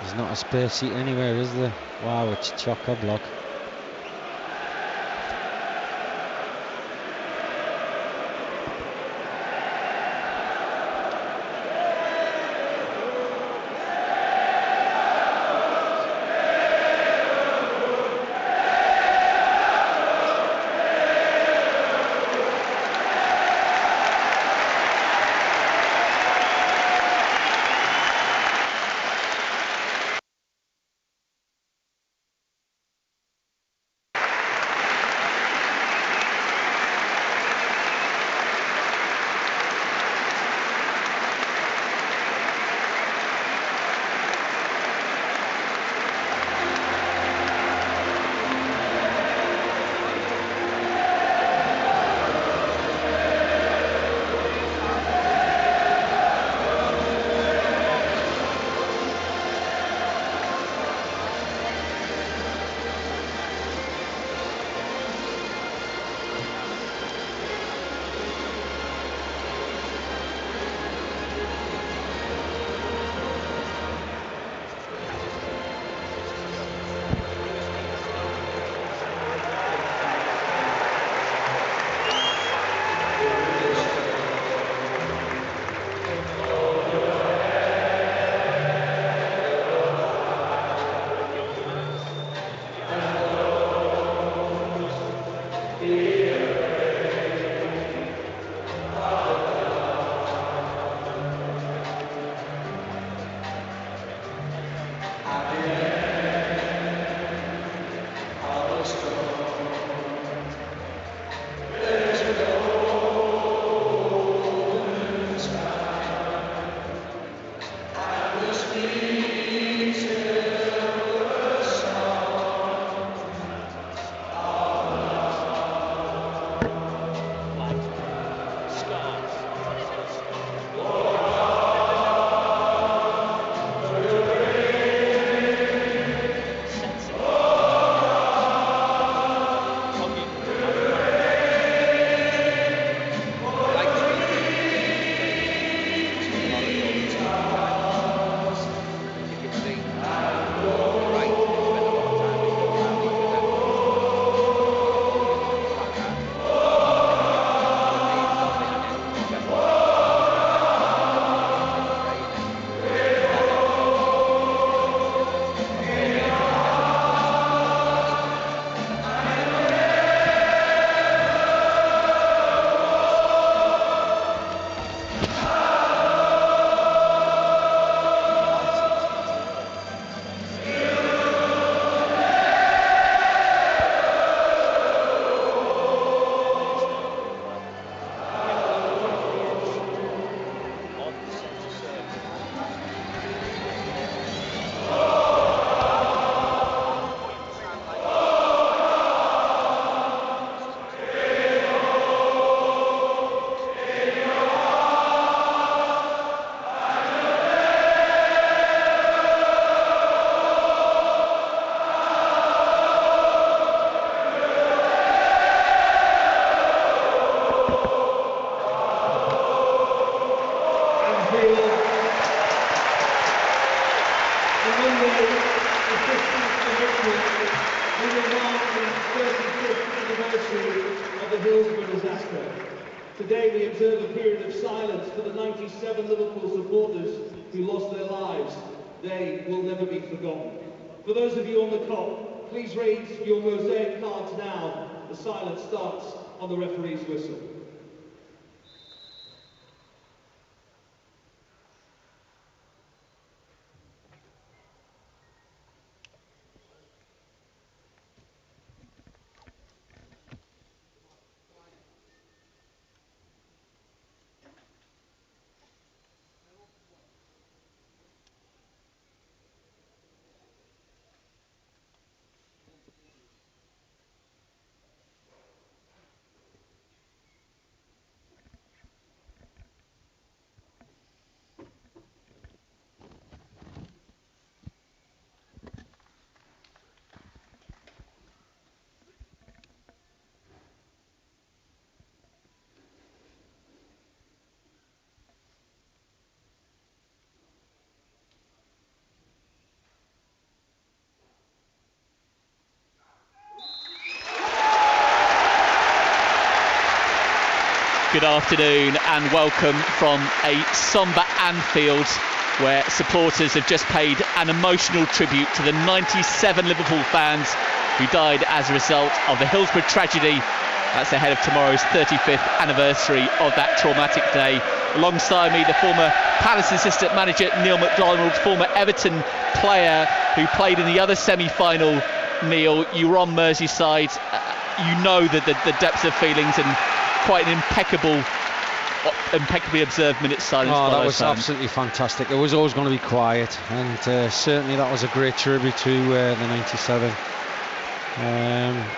There's not a spare seat anywhere, is there? Wow, it's chock-a-block. Today we observe a period of silence for the 97 Liverpool supporters who lost their lives. They will never be forgotten. For those of you on the cop, please raise your mosaic cards now. The silence starts on the referee's whistle. Good afternoon and welcome from a sombre Anfield, where supporters have just paid an emotional tribute to the 97 Liverpool fans who died as a result of the Hillsborough tragedy. That's ahead of tomorrow's 35th anniversary of that traumatic day. Alongside me, the former Palace assistant manager Neil McDonald, former Everton player who played in the other semi-final. Neil, you were on Merseyside. You know the depths of feelings and quite an impeccably observed minute silence. Oh, that was absolutely fantastic. It was always going to be quiet, and certainly that was a great tribute to the 97.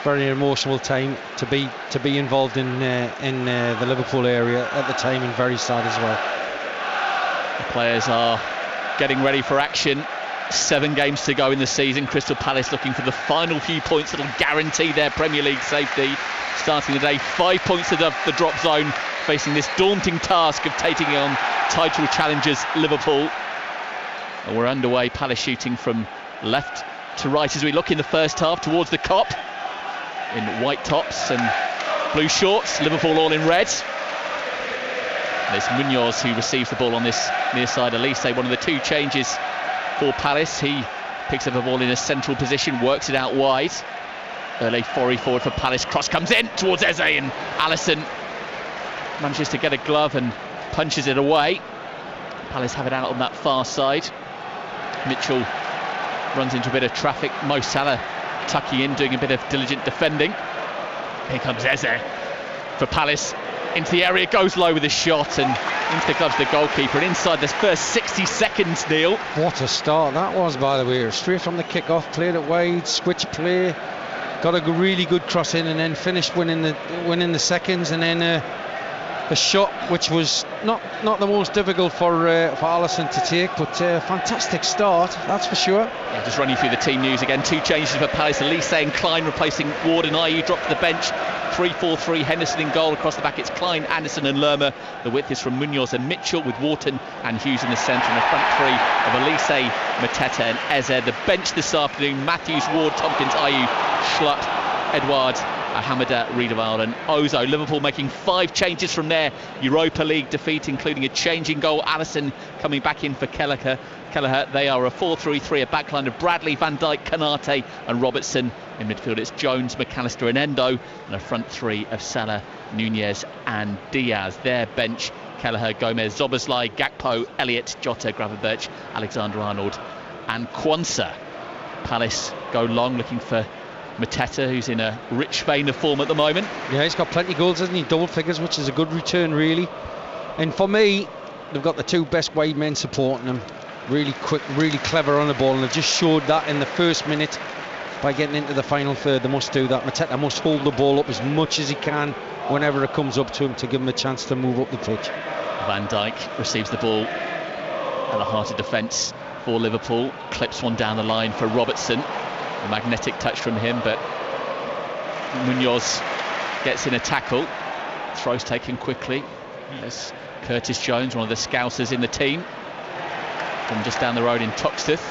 Very emotional time to be involved in the Liverpool area at the time, and very sad as well. The players are getting ready for action. 7 games to go in the season. Crystal Palace looking for the final few points that will guarantee their Premier League safety. Starting the day 5 points above the drop zone, facing this daunting task of taking on title challengers Liverpool. And we're underway. Palace shooting from left to right as we look in the first half towards the Kop in white tops and blue shorts. Liverpool all in red. There's Munoz who receives the ball on this near side. Elise, one of the 2 changes for Palace. He picks up a ball in a central position, works it out wide. Early forward for Palace. Cross comes in towards Eze, and Alisson manages to get a glove and punches it away. Palace have it out on that far side. Mitchell runs into a bit of traffic. Mo Salah tucking in, doing a bit of diligent defending. Here comes Eze for Palace. Into the area, goes low with a shot and into the gloves of the goalkeeper. And inside this first 60 seconds, Neil. What a start that was, by the way. Straight from the kick-off, played it wide, switch play, got a really good cross in, and then finished winning the seconds, and then a shot which was not the most difficult for Alisson to take, but fantastic start, that's for sure. Yeah, just running through the team news again. 2 changes for Palace. Elise and Klein replacing Ward and Ayew dropped to the bench. 3-4-3, Henderson in goal. Across the back it's Klein, Anderson and Lerma. The width is from Munoz and Mitchell, with Wharton and Hughes in the centre, and the front 3 of Elise, Mateta and Eze. The bench this afternoon: Matthews, Ward, Tompkins, Ayew, Schlupp, Edouard, Hamada, Riedewald and Ozo. Liverpool making 5 changes from their Europa League defeat, including a change in goal. Alisson coming back in for Kelleher. They are a 4-3-3, a backline of Bradley, Van Dijk, Konate and Robertson. In midfield it's Jones, McAllister and Endo, and a front 3 of Salah, Nunez and Diaz. Their bench: Kelleher, Gomez, Szoboszlai, Gakpo, Elliott, Jota, Gravenberch, Alexander-Arnold and Quansah. Palace go long, looking for Mateta, who's in a rich vein of form at the moment. Yeah, he's got plenty of goals, hasn't he? Double figures, which is a good return, really. And for me, they've got the 2 best wide men supporting them. Really quick, really clever on the ball, and they've just showed that in the first minute by getting into the final third. They must do that. Mateta must hold the ball up as much as he can whenever it comes up to him, to give him a chance to move up the pitch. Van Dijk receives the ball at the heart of defence for Liverpool. Clips one down the line for Robertson. A magnetic touch from him, but Munoz gets in a tackle. Throws taken quickly. There's Curtis Jones, one of the scousers in the team, from just down the road in Toxteth.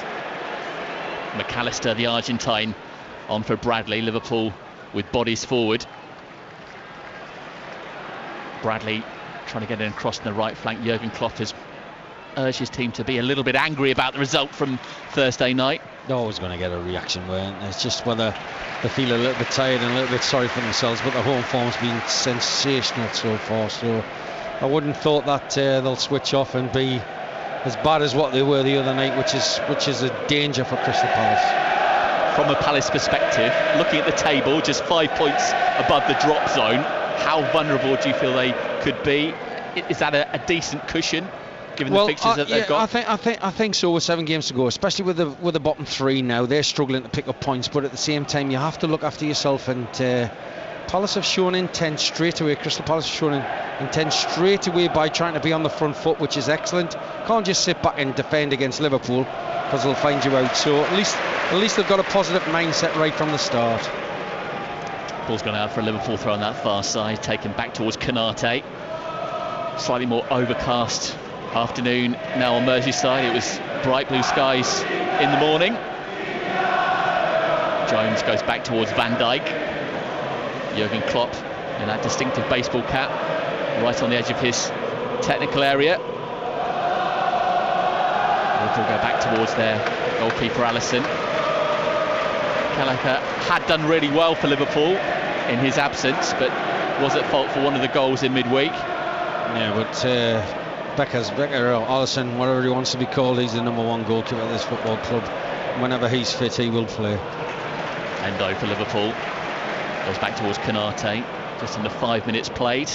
McAllister, the Argentine, on for Bradley. Liverpool with bodies forward. Bradley trying to get in across in the right flank. Jurgen Klopp has urged his team to be a little bit angry about the result from Thursday night. They're always going to get a reaction, weren't they? It's just whether they feel a little bit tired and a little bit sorry for themselves, but the home form's been sensational so far, so I wouldn't thought that they'll switch off and be as bad as what they were the other night, which is a danger for Crystal Palace. From a Palace perspective, looking at the table, just 5 points above the drop zone, how vulnerable do you feel they could be? Is that a decent cushion, given the fixtures that they've got? I think so, with 7 games to go, especially with the bottom 3 now. They're struggling to pick up points, but at the same time you have to look after yourself, and Palace have shown intent straight away. Crystal Palace have shown intent straight away by trying to be on the front foot, which is excellent. Can't just sit back and defend against Liverpool, because they'll find you out. So at least they've got a positive mindset right from the start. Ball's gone out for a Liverpool throw on that far side, taken back towards Konate. Slightly more overcast afternoon now on Merseyside. It was bright blue skies in the morning. Jones goes back towards Van Dijk. Jurgen Klopp in that distinctive baseball cap right on the edge of his technical area. Liverpool go back towards their goalkeeper Alisson. Gallagher had done really well for Liverpool in his absence, but was at fault for one of the goals in midweek. Yeah, but Becker or Alisson, whatever he wants to be called, he's the #1 goalkeeper at this football club. Whenever he's fit, he will play. Endo for Liverpool goes back towards Konate, just under 5 minutes played.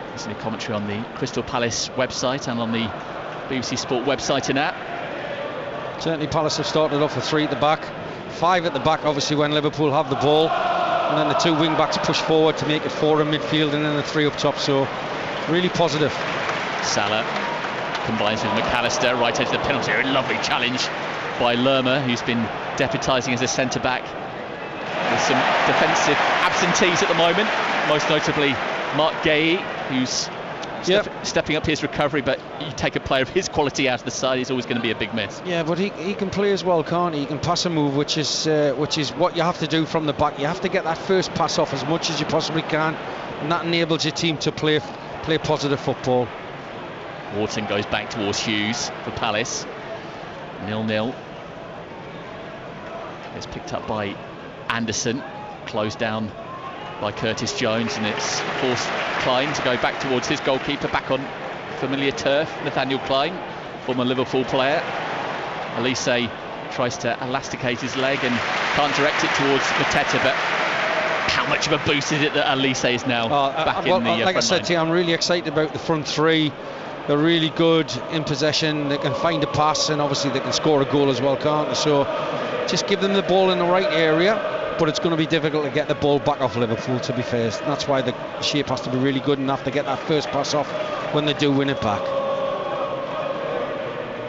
There's a commentary on the Crystal Palace website and on the BBC Sport website and app. Certainly Palace have started off with 3 at the back, 5 at the back obviously when Liverpool have the ball, and then the 2 wing backs push forward to make it 4 in midfield, and then the 3 up top, so really positive. Salah combines with McAllister, right edge of the penalty area. Lovely challenge by Lerma, who's been deputising as a centre-back. With some defensive absentees at the moment, most notably Mark Gay, who's stepping up his recovery, but you take a player of his quality out of the side, he's always going to be a big miss. Yeah, but he can play as well, can't he? He can pass and move, which is what you have to do from the back. You have to get that first pass off as much as you possibly can, and that enables your team to play positive football. Wharton goes back towards Hughes for Palace. 0-0. It's picked up by Anderson, closed down by Curtis Jones, and it's forced Klein to go back towards his goalkeeper, back on familiar turf. Nathaniel Klein, former Liverpool player. Elise tries to elasticate his leg and can't direct it towards Mateta, but how much of a boost is it that Elise is now back in the like front I said line? to you, I'm really excited about the front 3. They're really good in possession, they can find a pass, and obviously they can score a goal as well, can't they? So just give them the ball in the right area, but it's going to be difficult to get the ball back off Liverpool, to be fair. That's why the shape has to be really good enough to get that first pass off when they do win it back.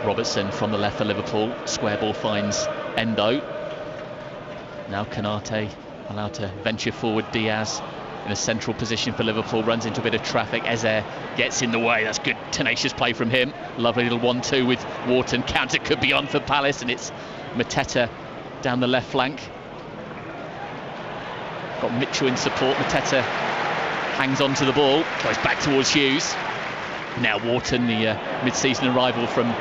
Robertson from the left for Liverpool. Square ball finds Endo. Now Konate allowed to venture forward. Diaz in a central position for Liverpool, runs into a bit of traffic. Eze gets in the way. That's good, tenacious play from him. Lovely little 1-2 with Wharton. Counter could be on for Palace, and it's Mateta down the left flank. Got Mitchell in support. Mateta hangs on to the ball, goes back towards Hughes. Now Wharton, the mid-season arrival from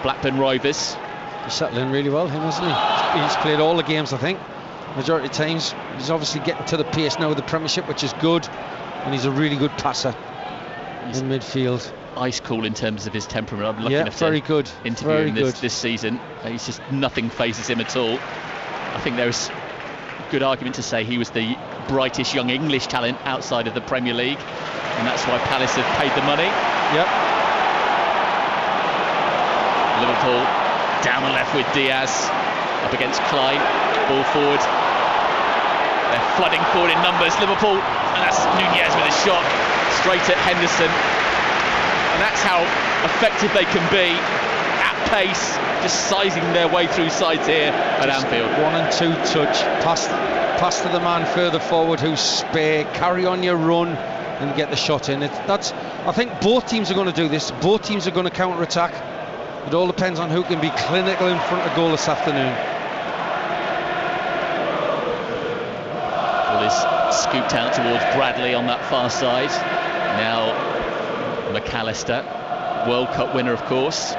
Blackburn Rovers. He's settling really well, him, hasn't he? He's played all the games, I think. Majority of times. He's obviously getting to the pace now with the Premiership, which is good, and he's a really good passer in midfield. Ice cool in terms of his temperament. I'm lucky enough very to good. interview him this season. He's just, nothing phases him at all. I think there's a good argument to say he was the brightest young English talent outside of the Premier League, and that's why Palace have paid the money. Yep. Liverpool down the left with Diaz up against Klein. Ball forward. They're flooding forward in numbers, Liverpool, and that's Nunez with a shot straight at Henderson. And that's how effective they can be at pace, just sizing their way through sides here at Anfield. 1 and 2 touch, pass to the man further forward who's spare, carry on your run and get the shot in. I think both teams are going to do this. Both teams are going to counter-attack. It all depends on who can be clinical in front of goal this afternoon. Ball is scooped out towards Bradley on that far side. Now McAllister, World Cup winner, of course.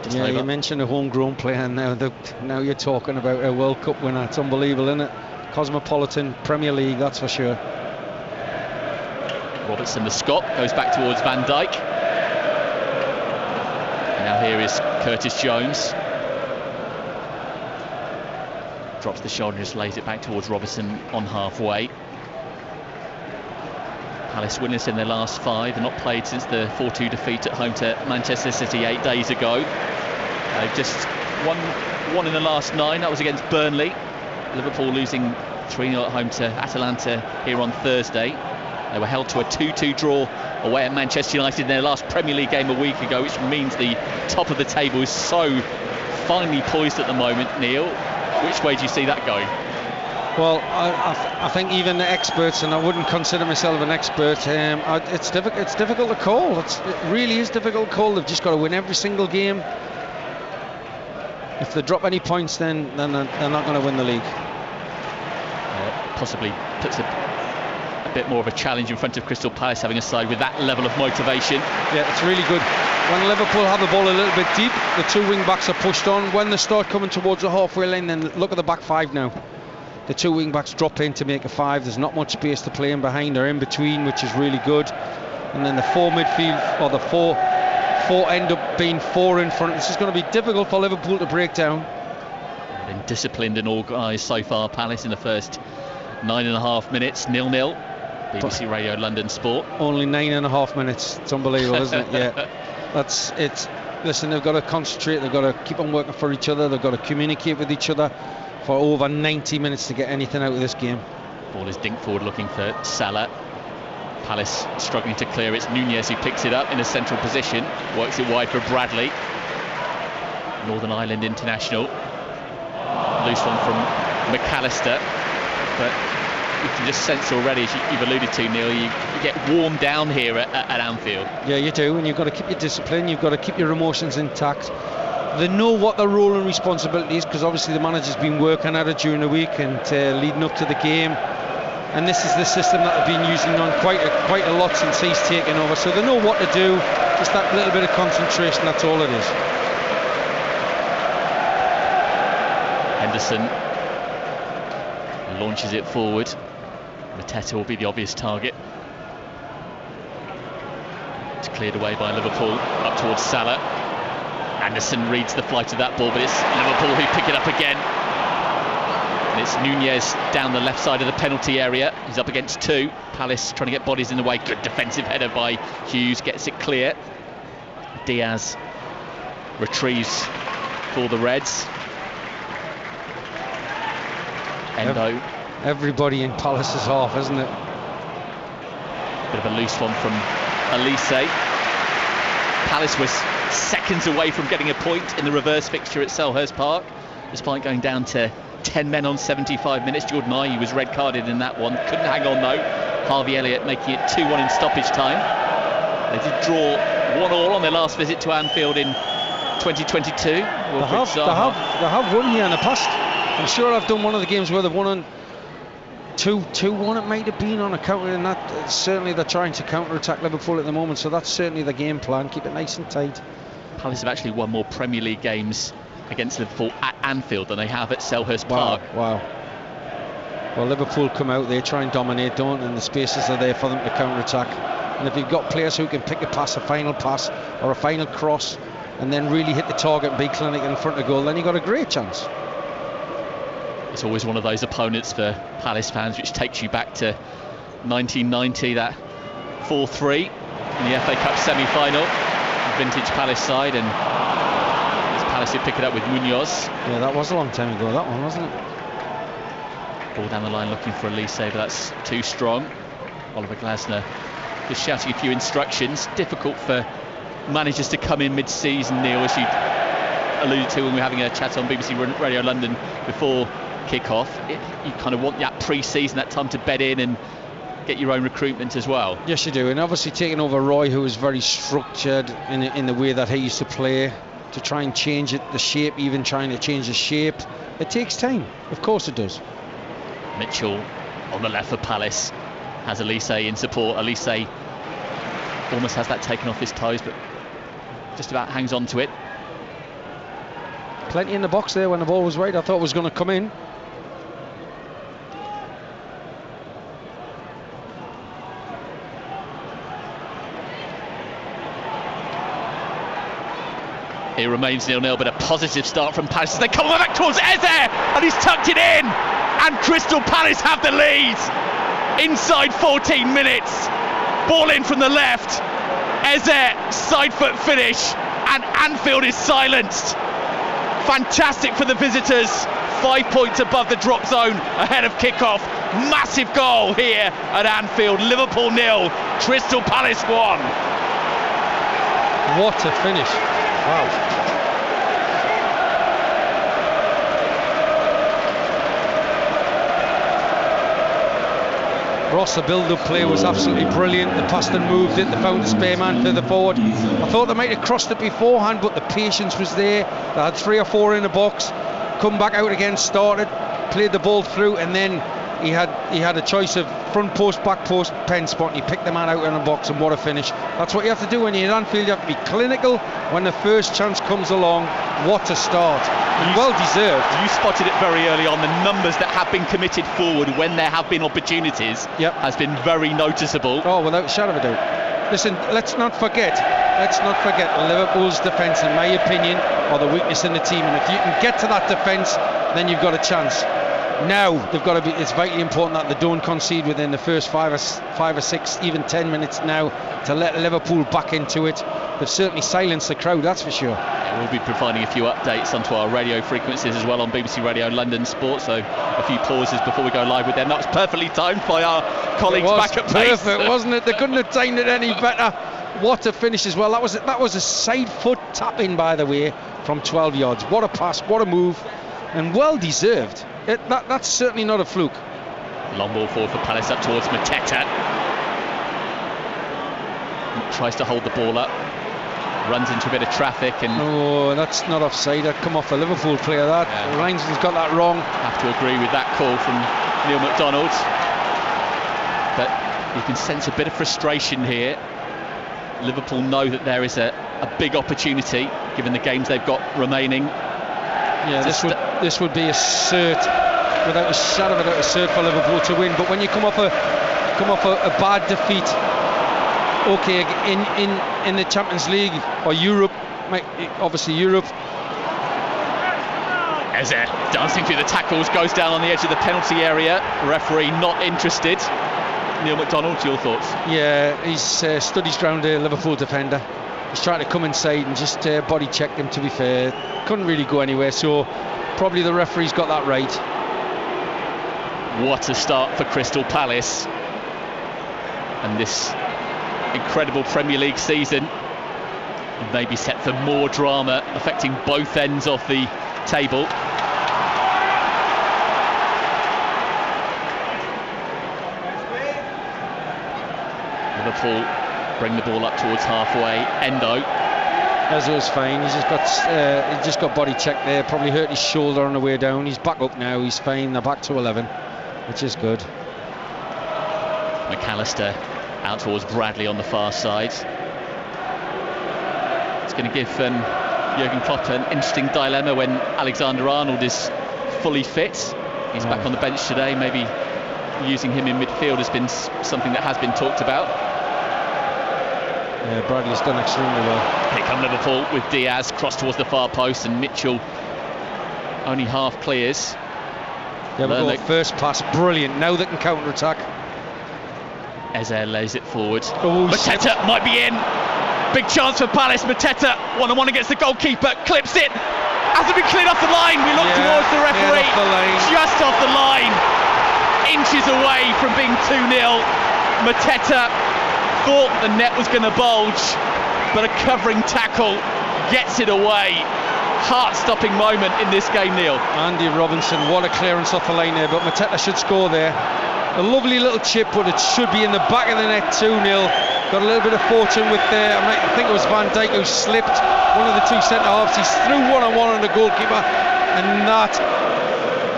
You mentioned a homegrown player, and now you're talking about a World Cup winner. It's unbelievable, isn't it? Cosmopolitan Premier League, that's for sure. Robertson, the Scot, goes back towards Van Dijk. Now here is Curtis Jones. Drops the shoulder and just lays it back towards Robertson on halfway. Palace winless in their last 5 and not played since the 4-2 defeat at home to Manchester City 8 days ago. Just one in the last 9, that was against Burnley. Liverpool losing 3-0 at home to Atalanta here on Thursday. They were held to a 2-2 draw away at Manchester United in their last Premier League game a week ago, which means the top of the table is so finely poised at the moment. Neil, which way do you see that going? Well, I think even the experts, and I wouldn't consider myself an expert, it's difficult to call. It really is difficult to call. They've just got to win every single game. If they drop any points, then they're not going to win the league. possibly puts a bit more of a challenge in front of Crystal Palace, having a side with that level of motivation. Yeah, it's really good. When Liverpool have the ball a little bit deep, the two wing backs are pushed on. When they start coming towards the halfway line, then look at the back five now. The two wing backs drop in to make a five. There's not much space to play in behind or in between, which is really good. And then the four midfield, or the four end up being four in front. This is going to be difficult for Liverpool to break down. Been disciplined and organised so far, Palace, in the first 9.5 minutes, 0-0. BBC Radio London Sport. Only 9.5 minutes. It's unbelievable, isn't it? Yeah. That's it. Listen, they've got to concentrate. They've got to keep on working for each other. They've got to communicate with each other for over 90 minutes to get anything out of this game. Ball is dinked forward, looking for Salah. Palace struggling to clear. It's Nunez who picks it up in a central position, works it wide for Bradley. Northern Ireland international. Loose one from McAllister, but you can just sense already, as you've alluded to, Neil, you get worn down here at Anfield. Yeah, you do, and you've got to keep your discipline, you've got to keep your emotions intact. They know what their role and responsibility is, because obviously the manager's been working at it during the week and leading up to the game, and this is the system that they've been using on quite a lot since he's taken over, so they know what to do. Just that little bit of concentration, that's all it is. Henderson launches it forward. Mateta will be the obvious target. It's cleared away by Liverpool, up towards Salah. Anderson reads the flight of that ball, but it's Liverpool who pick it up again. And it's Nunez down the left side of the penalty area. He's up against two. Palace trying to get bodies in the way. Good defensive header by Hughes, gets it clear. Diaz retrieves for the Reds. Endo. Everybody in Palace is off, isn't it? Bit of a loose one from Elise. Palace was seconds away from getting a point in the reverse fixture at Selhurst Park, despite going down to 10 men on 75 minutes. Jordan Ayew was red carded in that one. Couldn't hang on though. Harvey Elliott making it 2-1 in stoppage time. They did draw 1-1 on their last visit to Anfield in 2022. They have won here in the past. I'm sure I've done one of the games where they've won on 2-1 it might have been on a counter, and that certainly they're trying to counter-attack Liverpool at the moment, so that's certainly the game plan. Keep it nice and tight. Palace have actually won more Premier League games against Liverpool at Anfield than they have at Selhurst Park. Wow. Well, Liverpool come out, they try and dominate, don't, and the spaces are there for them to counter-attack. And if you've got players who can pick a pass, a final pass or a final cross, and then really hit the target and be clinical in front of goal, then you've got a great chance. It's always one of those opponents for Palace fans which takes you back to 1990, that 4-3 in the FA Cup semi-final, vintage Palace side, and it's Palace who pick it up with Munoz. Yeah, that was a long time ago, that one, wasn't it? Ball down the line looking for Elise, but that's too strong. Oliver Glasner just shouting a few instructions. Difficult for managers to come in mid-season, Neil, as you alluded to when we were having a chat on BBC Radio London before kick-off. You kind of want that pre-season, that time to bed in and get your own recruitment as well. Yes, you do, and obviously taking over Roy, who was very structured in the way that he used to play, to try and change it, the shape, even trying to change the shape, it takes time. Of course it does. Mitchell on the left for Palace has Elise in support. Elise almost has that taken off his toes, but just about hangs on to it. Plenty in the box there when the ball was right. I thought it was going to come in. It remains 0-0, but a positive start from Palace. They come back towards Eze, and he's tucked it in, and Crystal Palace have the lead inside 14 minutes. Ball in from the left. Eze, side foot finish, and Anfield is silenced. Fantastic for the visitors. 5 points above the drop zone ahead of kickoff. Massive goal here at Anfield. Liverpool 0, Crystal Palace 1. What a finish. Wow. Ross, the build-up play was absolutely brilliant. They passed and moved it. They found a spare man further forward. I thought they might have crossed it beforehand, but the patience was there. They had 3 or 4 in the box. Come back out again, started, played the ball through, and then he had a choice of front post, back post, pen spot, and he picked the man out in the box, and what a finish. That's what you have to do when you're at Anfield. You have to be clinical when the first chance comes along. What a start, and well deserved. You spotted it very early on. The numbers that have been committed forward when there have been opportunities has been very noticeable. Oh, without a shadow of a doubt. Listen, let's not forget Liverpool's defence, in my opinion, are the weakness in the team, and if you can get to that defence, then you've got a chance. Now they've got to be. It's vitally important that they don't concede within the first 5 or 6, even 10 minutes now, to let Liverpool back into it. They've certainly silenced the crowd, that's for sure. Yeah, we'll be providing a few updates onto our radio frequencies as well on BBC Radio London Sport, so a few pauses before we go live with them. That was perfectly timed by our colleagues back at base. Perfect, wasn't it? They couldn't have timed it any better. What a finish as well. That was a side foot tap in, by the way, from 12 yards. What a pass, what a move, and well deserved. That's certainly not a fluke. Long ball forward for Palace up towards Mateta. Tries to hold the ball up. Runs into a bit of traffic and... Oh, that's not offside. That come off a Liverpool player. That Linesman's got that wrong. Have to agree with that call from Neil McDonald. But you can sense a bit of frustration here. Liverpool know that there is a big opportunity given the games they've got remaining. Yeah, this would be a cert, without a shadow of a doubt, a cert for Liverpool to win. But when you come off a bad defeat, okay, in the Champions League or Europe, obviously Europe. Eze dancing through the tackles, goes down on the edge of the penalty area. Referee not interested. Neil McDonald, your thoughts? Yeah, he's stood his ground, a Liverpool defender. He's trying to come inside and just body check him, to be fair. Couldn't really go anywhere, so probably the referee's got that right. What a start for Crystal Palace. And this incredible Premier League season may be set for more drama affecting both ends of the table. Liverpool bring the ball up towards halfway. Endo. Ezo's fine. He's just got body checked there. Probably hurt his shoulder on the way down. He's back up now. He's fine. They're back to 11, which is good. McAllister out towards Bradley on the far side. It's going to give Jurgen Klopp an interesting dilemma when Alexander-Arnold is fully fit. He's back on the bench today. Maybe using him in midfield has been something that has been talked about. Yeah, Bradley's done extremely well. Here come Liverpool with Diaz cross towards the far post, and Mitchell only half clears. Yeah, we go first pass, brilliant. Now they can counter attack. Eze lays it forward. Oh, Mateta might be in. Big chance for Palace. Mateta one-on-one against the goalkeeper, clips it. Hasn't been cleared off the line. We look towards the referee. Just off the line. Inches away from being 2-0. Mateta thought the net was going to bulge, but a covering tackle gets it away. Heart-stopping moment in this game, Neil. Andy Robinson, what a clearance off the line there, but Mateta should score there. A lovely little chip, but it should be in the back of the net. 2-0. Got a little bit of fortune with there. I think it was Van Dijk who slipped one of the two centre-halves. He's through one-on-one on the goalkeeper, and that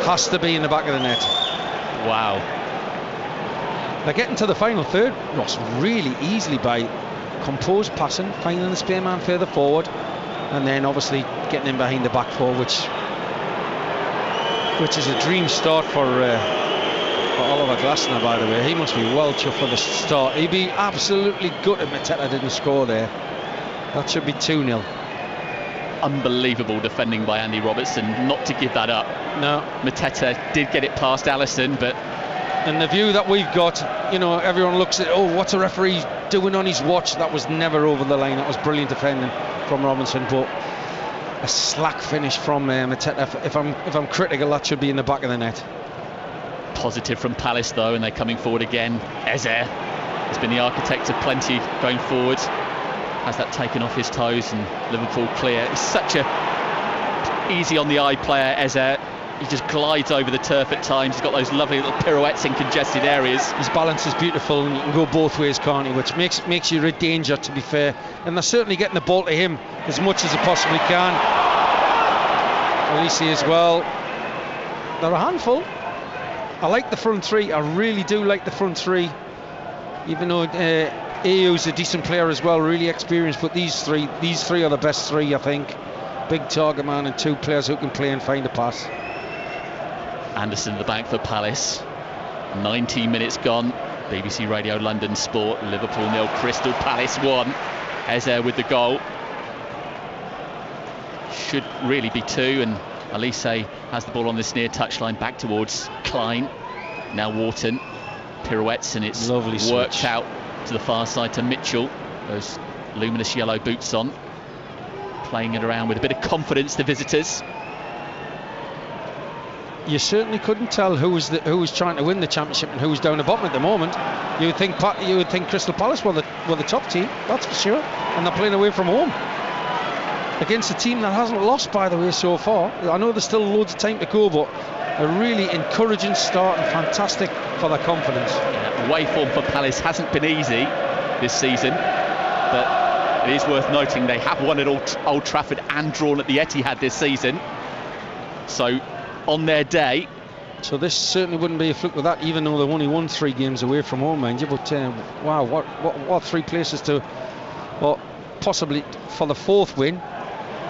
has to be in the back of the net. Wow. They're getting to the final third, Ross, really easily by composed passing, finding the spare man further forward, and then obviously getting in behind the back four, which is a dream start for Oliver Glasner, by the way. He must be well chuffed for the start. He'd be absolutely gutted Mateta didn't score there. That should be 2-0. Unbelievable defending by Andy Robertson not to give that up. No. Mateta did get it past Alisson, but... And the view that we've got, everyone looks at, what's a referee doing on his watch? That was never over the line. That was brilliant defending from Robinson, but a slack finish from Mateta. If I'm critical, that should be in the back of the net. Positive from Palace though, and they're coming forward again. Eze has been the architect of plenty going forward. Has that taken off his toes, and Liverpool clear. He's such a easy on the eye player, Eze. He just glides over the turf at times. He's got those lovely little pirouettes in congested areas. His balance is beautiful, and you can go both ways, can't he? Which makes you a danger, to be fair. And they're certainly getting the ball to him as much as they possibly can. Elise as well. They're a handful. I like the front three. I really do like the front three. Even though AU's a decent player as well, really experienced. But these three are the best three, I think. Big target man and two players who can play and find a pass. Anderson at the back for Palace. 19 minutes gone. BBC Radio London Sport. Liverpool 0, Crystal Palace 1. Eze with the goal. Should really be 2, and Elise has the ball on this near touchline back towards Klein. Now Wharton pirouettes, and it's lovely worked switch out to the far side to Mitchell. Those luminous yellow boots on, playing it around with a bit of confidence, the visitors. You certainly couldn't tell who was trying to win the championship and who was down the bottom at the moment. You would think Crystal Palace were the top team, that's for sure, and they're playing away from home against a team that hasn't lost, by the way, so far. I know there's still loads of time to go, but a really encouraging start and fantastic for their confidence. Yeah, away form for Palace hasn't been easy this season, but it is worth noting they have won at Old Trafford and drawn at the Etihad this season. So on their day. So this certainly wouldn't be a fluke with that, even though they've only won 3 games away from home, mind you. But wow, what 3 places to, well, possibly for the 4th win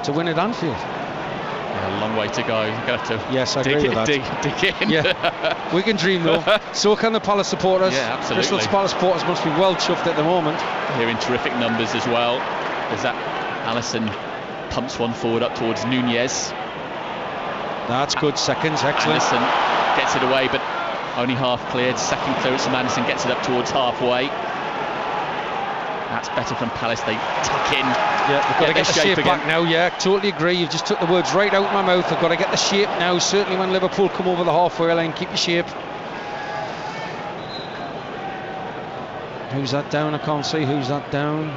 to win at Anfield. Yeah, a long way to go. You're going to have to yes, I agree with that. dig in. Yeah, we can dream though. So can the Palace supporters. Yeah, absolutely. Crystal Palace supporters must be well chuffed at the moment. Hearing terrific numbers as well. As that Alisson pumps one forward up towards Nunez. That's good. Seconds, excellent. Anderson gets it away, but only half cleared. Second clearance from Anderson gets it up towards halfway. That's better from Palace. They tuck in. Yeah, they've got to get the shape back now. Yeah, totally agree. You've just took the words right out of my mouth. They've got to get the shape now. Certainly when Liverpool come over the halfway line, keep your shape. Who's that down? I can't see who's that down.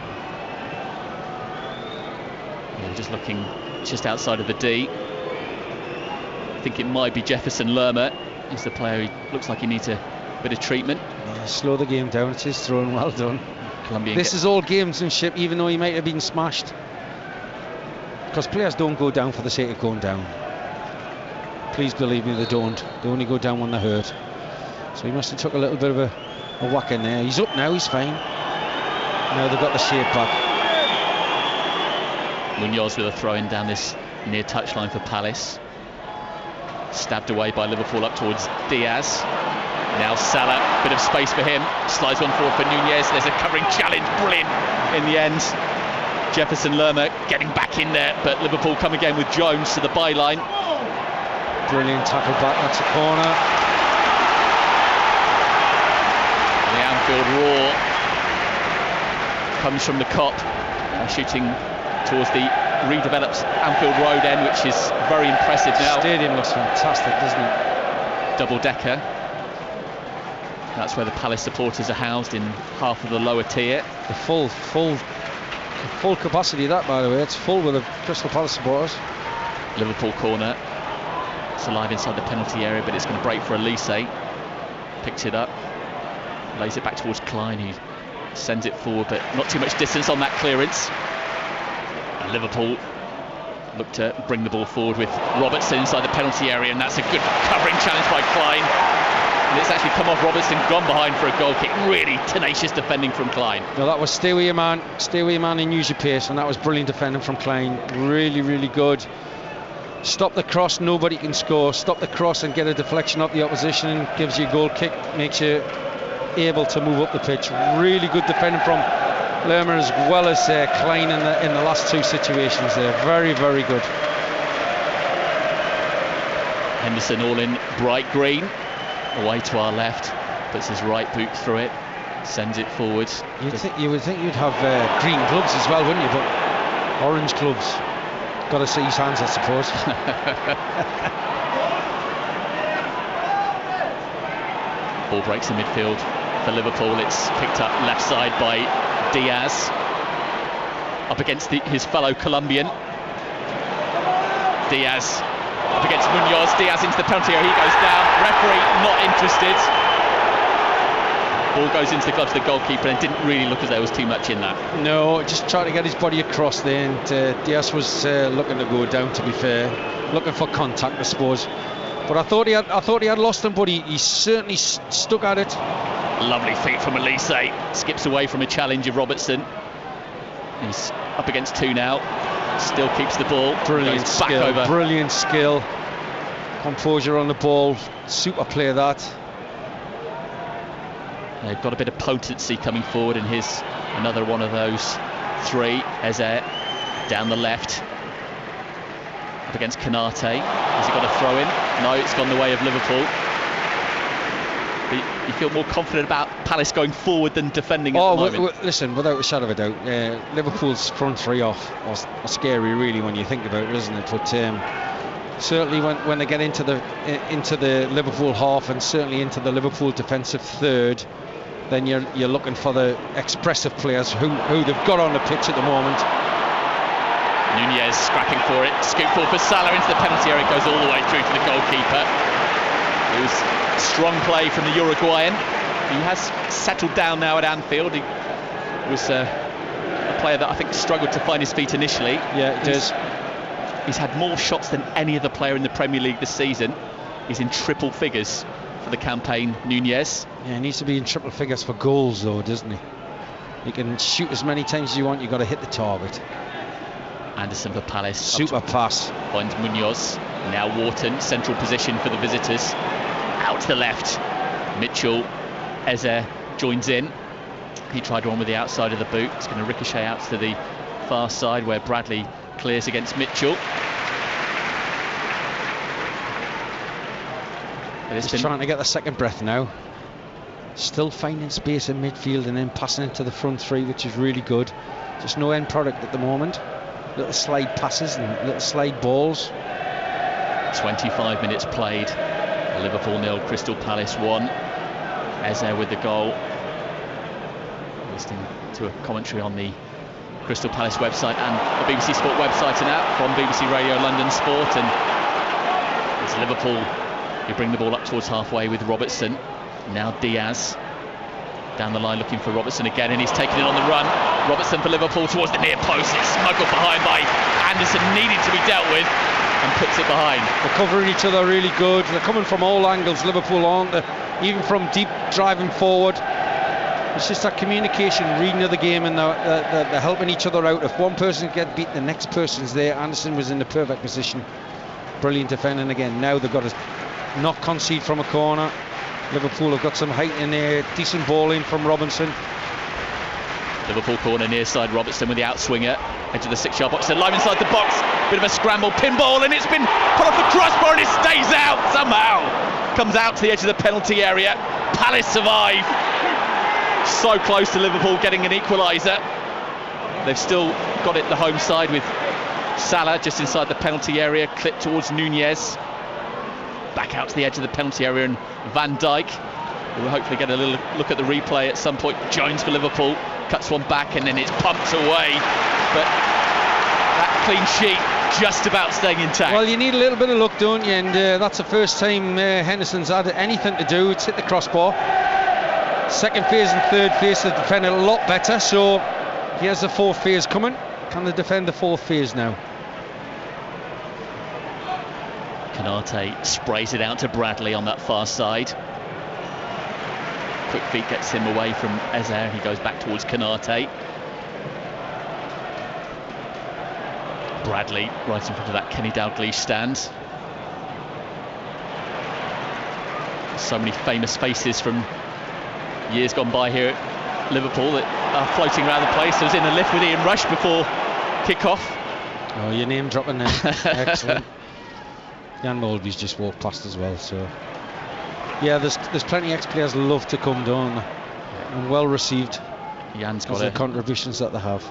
Yeah, just looking just outside of the D. I think it might be Jefferson Lerma. He's the player who looks like he needs a bit of treatment. Yeah, slow the game down. It's his throwing. Well done. Colombian this is all gamesmanship, even though he might have been smashed. Because players don't go down for the sake of going down. Please believe me, they don't. They only go down when they're hurt. So he must have took a little bit of a whack in there. He's up now, he's fine. Now they've got the shape back. Munoz with a throw in down this near touchline for Palace. Stabbed away by Liverpool up towards Diaz. Now Salah, bit of space for him. Slides one forward for Nunez. There's a covering challenge, brilliant in the end. Jefferson Lerma getting back in there, but Liverpool come again with Jones to the byline. Brilliant tackle back, that's a corner. The Anfield roar comes from the Kop, shooting towards the redeveloped Anfield Road end, which is very impressive now. The stadium looks fantastic, doesn't it? Double-decker. That's where the Palace supporters are housed in half of the lower tier. The full capacity, that, by the way. It's full with the Crystal Palace supporters. Liverpool corner. It's alive inside the penalty area, but it's going to break for Elise. Picks it up, lays it back towards Klein, who sends it forward, but not too much distance on that clearance. And Liverpool look to bring the ball forward with Robertson inside the penalty area, and that's a good covering challenge by Klein. And it's actually come off Robertson, gone behind for a goal kick. Really tenacious defending from Klein. No, that was stay with your man and use your pace, and that was brilliant defending from Klein. Really, really good. Stop the cross, nobody can score. Stop the cross and get a deflection up the opposition, gives you a goal kick, makes you able to move up the pitch. Really good defending from Lerma as well as Klein in the last 2 situations there. Very, very good. Henderson all in bright green. Away to our left, puts his right boot through it, sends it forwards. You would think you'd have green gloves as well, wouldn't you? But orange gloves. Got to see his hands, I suppose. Ball breaks in midfield for Liverpool. It's picked up left side by Diaz. Up against his fellow Colombian. Diaz up against Munoz. Diaz into the penalty area. He goes down. Referee not interested. Ball goes into the gloves of the goalkeeper, and it didn't really look as though there was too much in that. No, just trying to get his body across there, and Diaz was looking to go down, to be fair. Looking for contact, I suppose. But I thought he had lost him, but he certainly stuck at it. Lovely feat from Elise. Skips away from a challenge of Robertson. He's up against 2 now. Still keeps the ball. Brilliant skill. Back over. Brilliant skill. Composure on the ball. Super play that. They've got a bit of potency coming forward, and here's another one of those 3. Eze down the left. Up against Konate. Has he got a throw in? No, it's gone the way of Liverpool. But you feel more confident about Palace going forward than defending at the moment? Listen, without a shadow of a doubt, Liverpool's front 3 are scary, really, when you think about it, isn't it? But certainly when they get into the Liverpool half, and certainly into the Liverpool defensive third, then you're looking for the expressive players who they've got on the pitch at the moment. Nunez scrapping for it, scoop forward for Salah into the penalty area, goes all the way through to the goalkeeper. It was strong play from the Uruguayan. He has settled down now at Anfield. He was a player that I think struggled to find his feet initially. Yeah, it does. He's had more shots than any other player in the Premier League this season. He's in triple figures for the campaign, Nunez. Yeah, he needs to be in triple figures for goals though, doesn't he? You can shoot as many times as you want, you've got to hit the target. Anderson for Palace. Super pass. Finds Munoz. Now Wharton, central position for the visitors. Out to the left. Mitchell. Eze joins in. He tried one with the outside of the boot. It's going to ricochet out to the far side where Bradley clears against Mitchell. He's trying to get the second breath now. Still finding space in midfield and then passing into the front 3, which is really good. Just no end product at the moment. Little slide passes and little slide balls. 25 minutes played. Liverpool 0, Crystal Palace 1. Eze with the goal. Listening to a commentary on the Crystal Palace website and the BBC Sport website and app from BBC Radio London Sport, and it's Liverpool who bring the ball up towards halfway with Robertson. Now Diaz down the line looking for Robertson again, and he's taking it on the run. Robertson for Liverpool towards the near post. It's smuggled behind by Anderson, needing to be dealt with, and puts it behind. They're covering each other really good. They're coming from all angles, Liverpool, aren't they? Even from deep, driving forward. It's just that communication, reading of the game, and they're helping each other out. If one person gets beat, the next person's there. Anderson was in the perfect position. Brilliant defending again. Now they've got to not concede from a corner. Liverpool have got some height in there. Decent ball in from Robinson. Liverpool corner near side. Robertson with the outswinger. Edge of the 6-yard box. Live inside the box. Bit of a scramble. Pinball, and it's been put off the crossbar, and it stays out somehow. Comes out to the edge of the penalty area. Palace survive. So close to Liverpool getting an equaliser. They've still got it the home side with Salah just inside the penalty area, clipped towards Nunez. Back out to the edge of the penalty area, and Van Dijk. We'll hopefully get a little look at the replay at some point. Jones for Liverpool cuts one back, and then it's pumped away. But that clean sheet just about staying intact. Well, you need a little bit of luck, don't you? And that's the first time Henderson's had anything to do. It's hit the crossbar. Second phase and third phase have defended a lot better. So here's the fourth phase coming. Can they defend the fourth phase now? Konate sprays it out to Bradley on that far side. Quick feet gets him away from Eze. He goes back towards Konate. Bradley right in front of that Kenny Dalglish stand. So many famous faces from years gone by here at Liverpool that are floating around the place. I was in the lift with Ian Rush before kick-off. Oh, your name dropping there. Excellent. Jan Molby's just walked past as well, so yeah, there's plenty of ex-players love to come down, and well received. Jan's got the contributions that they have.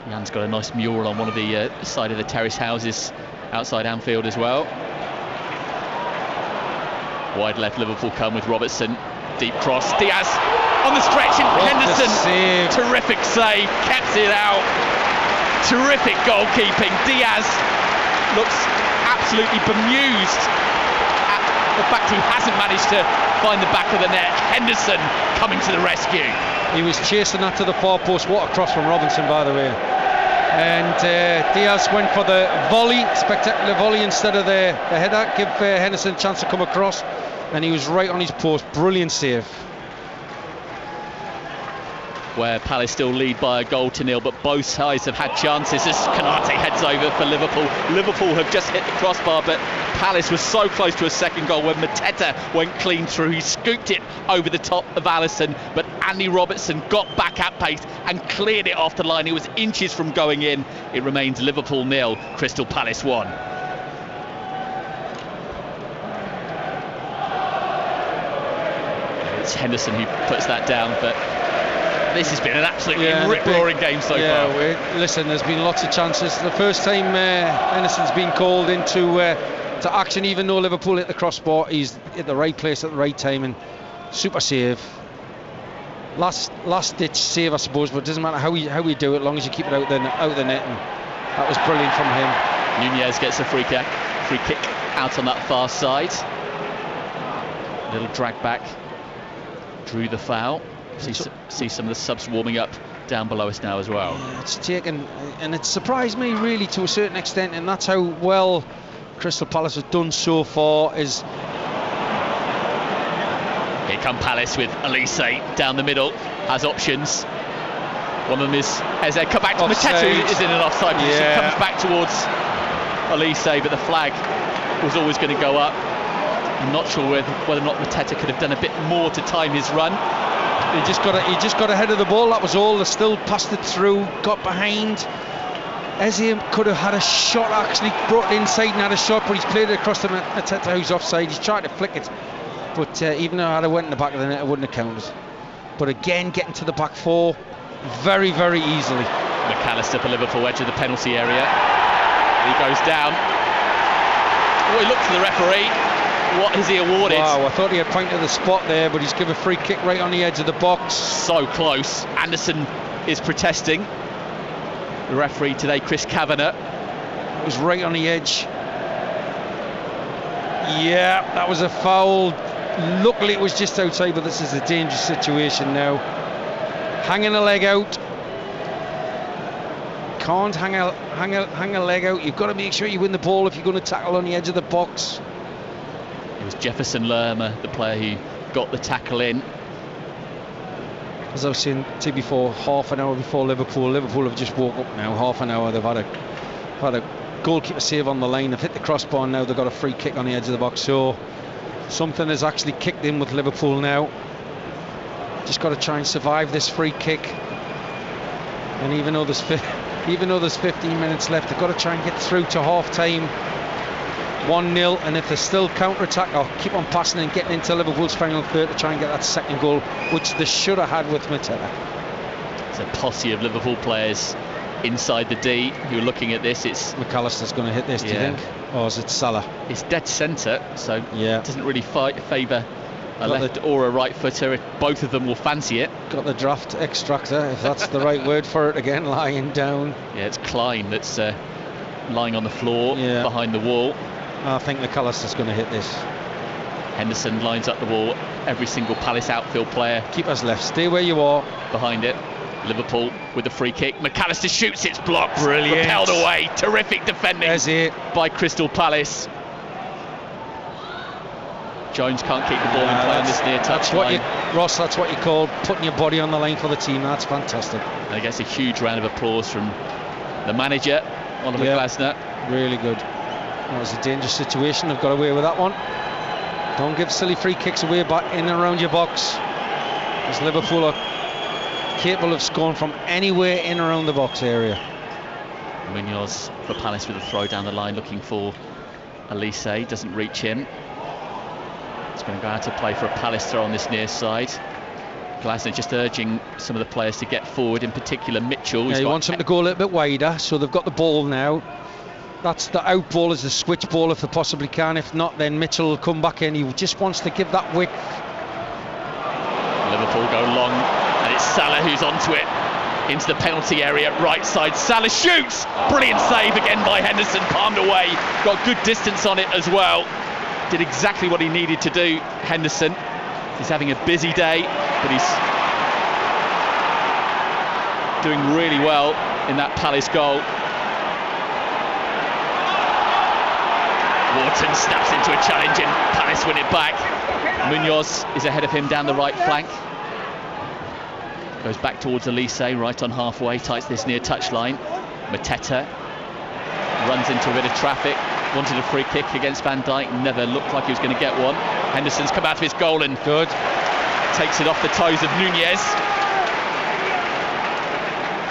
Jan's got a nice mural on one of the side of the terrace houses outside Anfield as well. Wide left, Liverpool come with Robertson. Deep cross. Diaz on the stretch, and Henderson. Terrific save, kept it out. Terrific goalkeeping. Diaz looks absolutely bemused at the fact he hasn't managed to find the back of the net. Henderson coming to the rescue. He was chasing that to the far post. What a cross from Robinson, by the way. And Diaz went for the volley, spectacular volley instead of the header. Give Henderson a chance to come across, and he was right on his post. Brilliant save. Where Palace still lead by a 1-0, but both sides have had chances as Konate heads over for Liverpool. Liverpool have just hit the crossbar, but Palace was so close to a second goal when Mateta went clean through. He scooped it over the top of Alisson, but Andy Robertson got back at pace and cleared it off the line. It was inches from going in. It remains Liverpool 0, Crystal Palace 1. It's Henderson who puts that down, but this has been an absolutely rip-roaring game so far. Listen, there's been lots of chances. The first time Henderson's been called into to action, even though Liverpool hit the crossbar, he's at the right place at the right time, and super save. Last ditch save, I suppose, but it doesn't matter how you do it, as long as you keep it out the net, and that was brilliant from him. Nunez gets a free kick out on that far side. A little drag back, drew the foul. See some of the subs warming up down below us now as well. Yeah, it's taken, and it surprised me really to a certain extent, and that's how well Crystal Palace has done so far. Is here come Palace with Elise down the middle, has options. One of them is Eze, cut back to Mateta, who is in an offside position, comes back towards Elise, but the flag was always going to go up. I'm not sure whether or not Mateta could have done a bit more to time his run. He just got ahead of the ball, that was all. They still passed it through, got behind. Eze could have had a shot, actually brought it inside and had a shot, but he's played it across to Mateta, who's offside. He's tried to flick it, but even though it went in the back of the net, it wouldn't have counted. But again, getting to the back four very, very easily. McAllister for Liverpool, edge of the penalty area. He goes down. Oh, he looked to the referee. What has he awarded? Wow, I thought he had pointed the spot there, but he's given a free kick right on the edge of the box. So close. Anderson is protesting. The referee today, Chris Kavanagh. It was right on the edge. Yeah, that was a foul. Luckily it was just outside, but this is a dangerous situation now. Hanging a leg out. Can't hang a leg out. You've got to make sure you win the ball if you're going to tackle on the edge of the box. It was Jefferson Lerma, the player who got the tackle in. As I was saying to you before, half an hour before Liverpool have just woke up now. Half an hour, they've had a goalkeeper save on the line. They've hit the crossbar now. They've got a free kick on the edge of the box. So something has actually kicked in with Liverpool now. Just got to try and survive this free kick. And even though there's 15 minutes left, they've got to try and get through to half time. 1-0, and if they still counter-attack or keep on passing and getting into Liverpool's final third to try and get that second goal, which they should have had with Mateta. It's a posse of Liverpool players inside the D who are looking at this. It's McAllister's going to hit this, do you think? Or is it Salah? It's dead centre, so it doesn't really favour a left or a right footer. Both of them will fancy it. Got the draft extractor, if that's the right word for it again, lying down. Yeah, it's Klein that's lying on the floor behind the wall. I think McAllister's going to hit this. Henderson lines up the wall. Every single Palace outfield player. Keepers left. Stay where you are. Behind it. Liverpool with the free kick. McAllister shoots. It's blocked. Brilliant. Repelled away. Terrific defending by Crystal Palace. Jones can't keep the ball in play on this near touch line. Ross, that's what you call putting your body on the line for the team. That's fantastic. And I guess a huge round of applause from the manager, Oliver Glasner. Really good. That was a dangerous situation. They've got away with that one. Don't give silly free kicks away back in and around your box, as Liverpool are capable of scoring from anywhere in around the box area. Munoz for Palace with a throw down the line, looking for Elise. Doesn't reach in. It's going to go out to play for a Palace throw on this near side. Glasner just urging some of the players to get forward, in particular Mitchell. He wants them to go a little bit wider, so they've got the ball now. That's the out ball, is the switch ball if they possibly can. If not, then Mitchell will come back in. He just wants to give that width. Liverpool go long, and it's Salah who's onto it. Into the penalty area, right side. Salah shoots! Brilliant save again by Henderson, palmed away. Got good distance on it as well. Did exactly what he needed to do, Henderson. He's having a busy day, but he's doing really well. in that Palace goal. Wharton snaps into a challenge and Palace win it back. Munoz is ahead of him down the right flank. Goes back towards Elise, right on halfway, tights this near touchline. Mateta runs into a bit of traffic, wanted a free kick against Van Dijk, never looked like he was going to get one. Henderson's come out of his goal and good. Takes it off the toes of Nunez.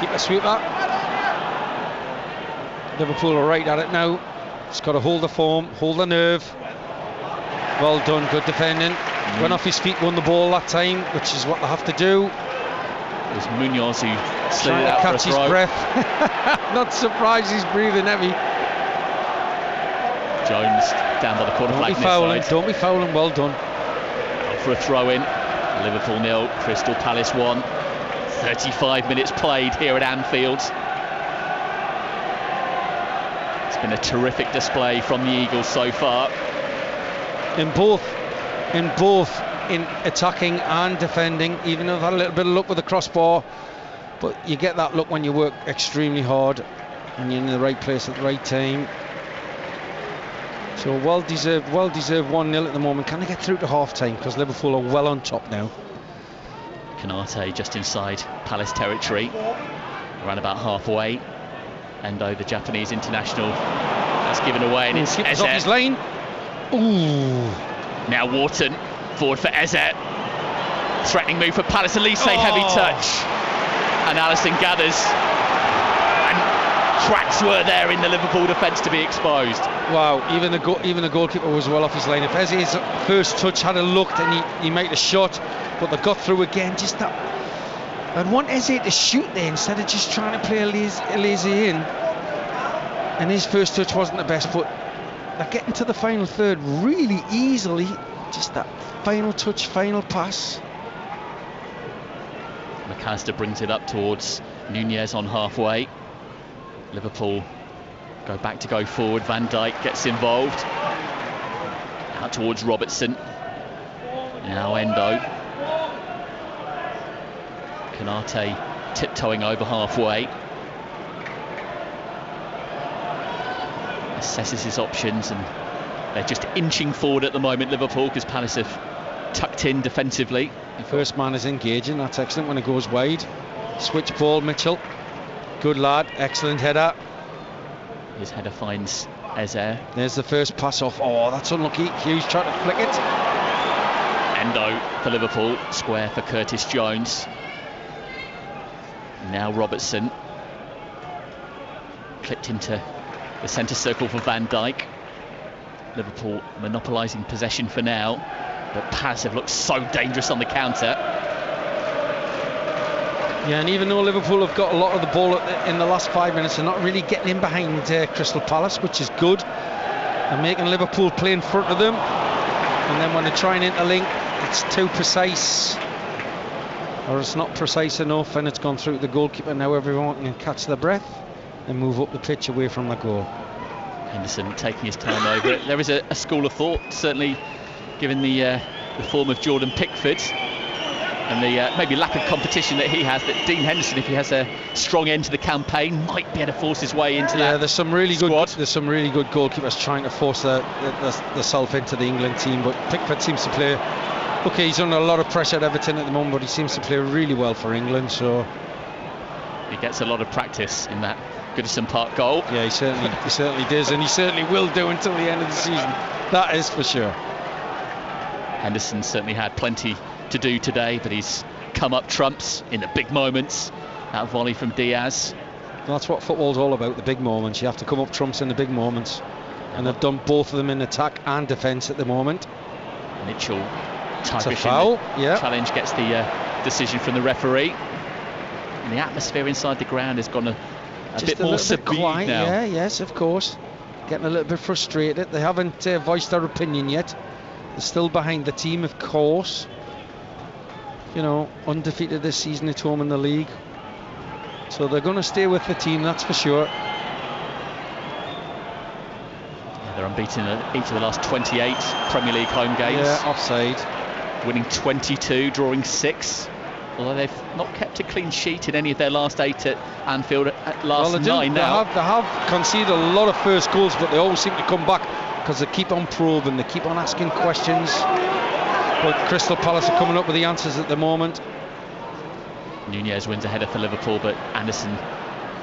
Keep a sweeper. Liverpool are right at it now. It's got to hold the form, hold the nerve. Well done, good defending. Went off his feet, won the ball that time, which is what they have to do. It was Munoz who slid Trying it out to catch for a his throw. breath. Not surprised he's breathing heavy. Jones down by the corner flag near side. Don't be fouling, well done. For a throw in. Liverpool 0, Crystal Palace 1. 35 minutes played here at Anfield. It's been a terrific display from the Eagles so far. In both, in attacking and defending. Even though they've had a little bit of luck with the crossbar, but you get that luck when you work extremely hard and you're in the right place at the right time. So well deserved 1-0 at the moment. Can they get through to half time? Because Liverpool are well on top now. Kanate just inside Palace territory, around about halfway. Endo, the Japanese international, that's given away, and it's Eze. Off his lane. Ooh. Now Wharton forward for Eze. Threatening move for Palace. Elise, heavy touch, and Alisson gathers. Cracks were there in the Liverpool defence to be exposed. Wow, even the goalkeeper was well off his line. If Eze's first touch had a look, then he made a shot, but they got through again. Just that, I'd want Eze to shoot there instead of just trying to play a lazy in. And his first touch wasn't the best, but they're getting to the final third really easily. Just that final touch, final pass. McAllister brings it up towards Nunez on halfway. Liverpool go back to go forward. Van Dijk gets involved. Out towards Robertson. Now Endo. Kanate tiptoeing over halfway. Assesses his options, and they're just inching forward at the moment, Liverpool, because Palace have tucked in defensively. The first man is engaging. That's excellent when it goes wide. Switch ball, Mitchell. Good lad, excellent header. His header finds Eze. There's the first pass off. Oh, that's unlucky. Hughes trying to flick it. Endo for Liverpool, square for Curtis Jones. Now Robertson. Clipped into the centre circle for Van Dijk. Liverpool monopolising possession for now, but Palace have looked so dangerous on the counter. Yeah, and even though Liverpool have got a lot of the ball in the last 5 minutes, they're not really getting in behind Crystal Palace, which is good. They're making Liverpool play in front of them, and then when they try and interlink, it's too precise, or it's not precise enough, and it's gone through the goalkeeper. Now everyone can catch their breath and move up the pitch away from the goal. Henderson taking his time over it. There is a school of thought, certainly given the form of Jordan Pickford and the maybe lack of competition that he has, that Dean Henderson, if he has a strong end to the campaign, might be able to force his way into that. Yeah, there's some really squad. good goalkeepers trying to force themselves into the England team, but Pickford seems to play. Okay, he's under a lot of pressure at Everton at the moment, but he seems to play really well for England. So he gets a lot of practice in that Goodison Park goal. Yeah, he certainly does, and he certainly will do until the end of the season. That is for sure. Henderson certainly had plenty to do today, but he's come up trumps in the big moments. That volley from Diaz. That's what football's all about, the big moments. You have to come up trumps in the big moments, and they've done both of them in attack and defence at the moment. Mitchell, it's a foul. Yeah. Challenge gets the decision from the referee. And the atmosphere inside the ground has gone a bit more subdued now. Yeah, yes, of course. Getting a little bit frustrated. They haven't voiced their opinion yet. They're still behind the team, of course. You know, undefeated this season at home in the league. So they're going to stay with the team, that's for sure. Yeah, they're unbeaten in each of the last 28 Premier League home games. Yeah, offside. Winning 22, drawing 6. although they've not kept a clean sheet in any of their last 8 at Anfield, last 9 now. They have conceded a lot of first goals, but they always seem to come back because they keep on probing, they keep on asking questions. But Crystal Palace are coming up with the answers at the moment. Nunez wins a header for Liverpool, but Anderson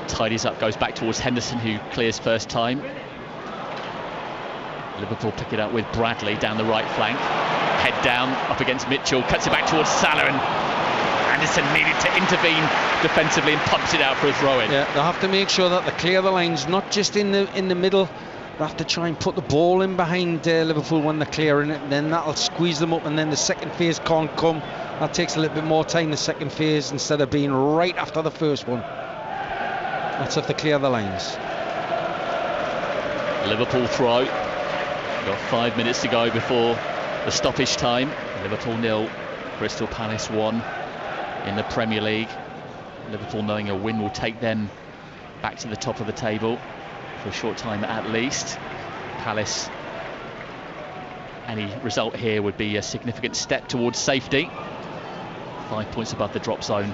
tidies up, goes back towards Henderson, who clears first time. Liverpool pick it up with Bradley down the right flank. Head down, up against Mitchell, cuts it back towards Salah, and Anderson needed to intervene defensively and pumps it out for a throw-in. Yeah, they have to make sure that they clear the lines, not just in the middle. They have to try and put the ball in behind Liverpool when they're clearing it, and then that'll squeeze them up, and then the second phase can't come. That takes a little bit more time, the second phase, instead of being right after the first one. That's if they clear the lines. Liverpool throw. Got 5 minutes to go before the stoppage time. Liverpool 0, Crystal Palace 1 in the Premier League. Liverpool knowing a win will take them back to the top of the table for a short time at least. Palace, any result here would be a significant step towards safety. 5 points above the drop zone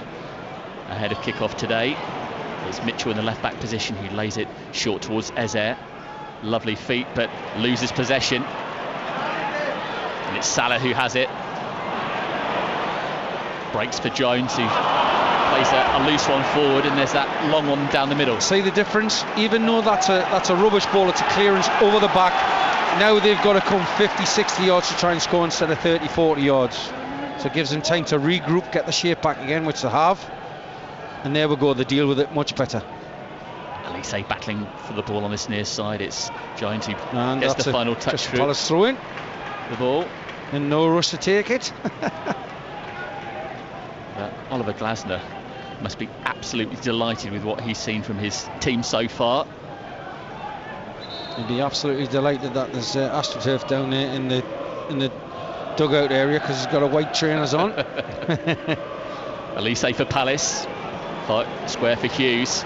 ahead of kick-off today. It's Mitchell in the left-back position who lays it short towards Eze. Lovely feet, but loses possession. And it's Salah who has it. Breaks for Jones, who plays a loose one forward, and there's that long one down the middle. See the difference? Even though that's a rubbish ball, it's a clearance over the back. Now they've got to come 50, 60 yards to try and score instead of 30, 40 yards. So it gives them time to regroup, get the shape back again, which they have. And there we go, they deal with it much better. Elise battling for the ball on this near side. It's Jones who gets the final touch through. Palace throw in the ball. And no rush to take it. Oliver Glasner must be absolutely delighted with what he's seen from his team so far. He'd be absolutely delighted that there's AstroTurf down there in the dugout area, because he's got a white trainers on. Elise for Palace, square for Hughes.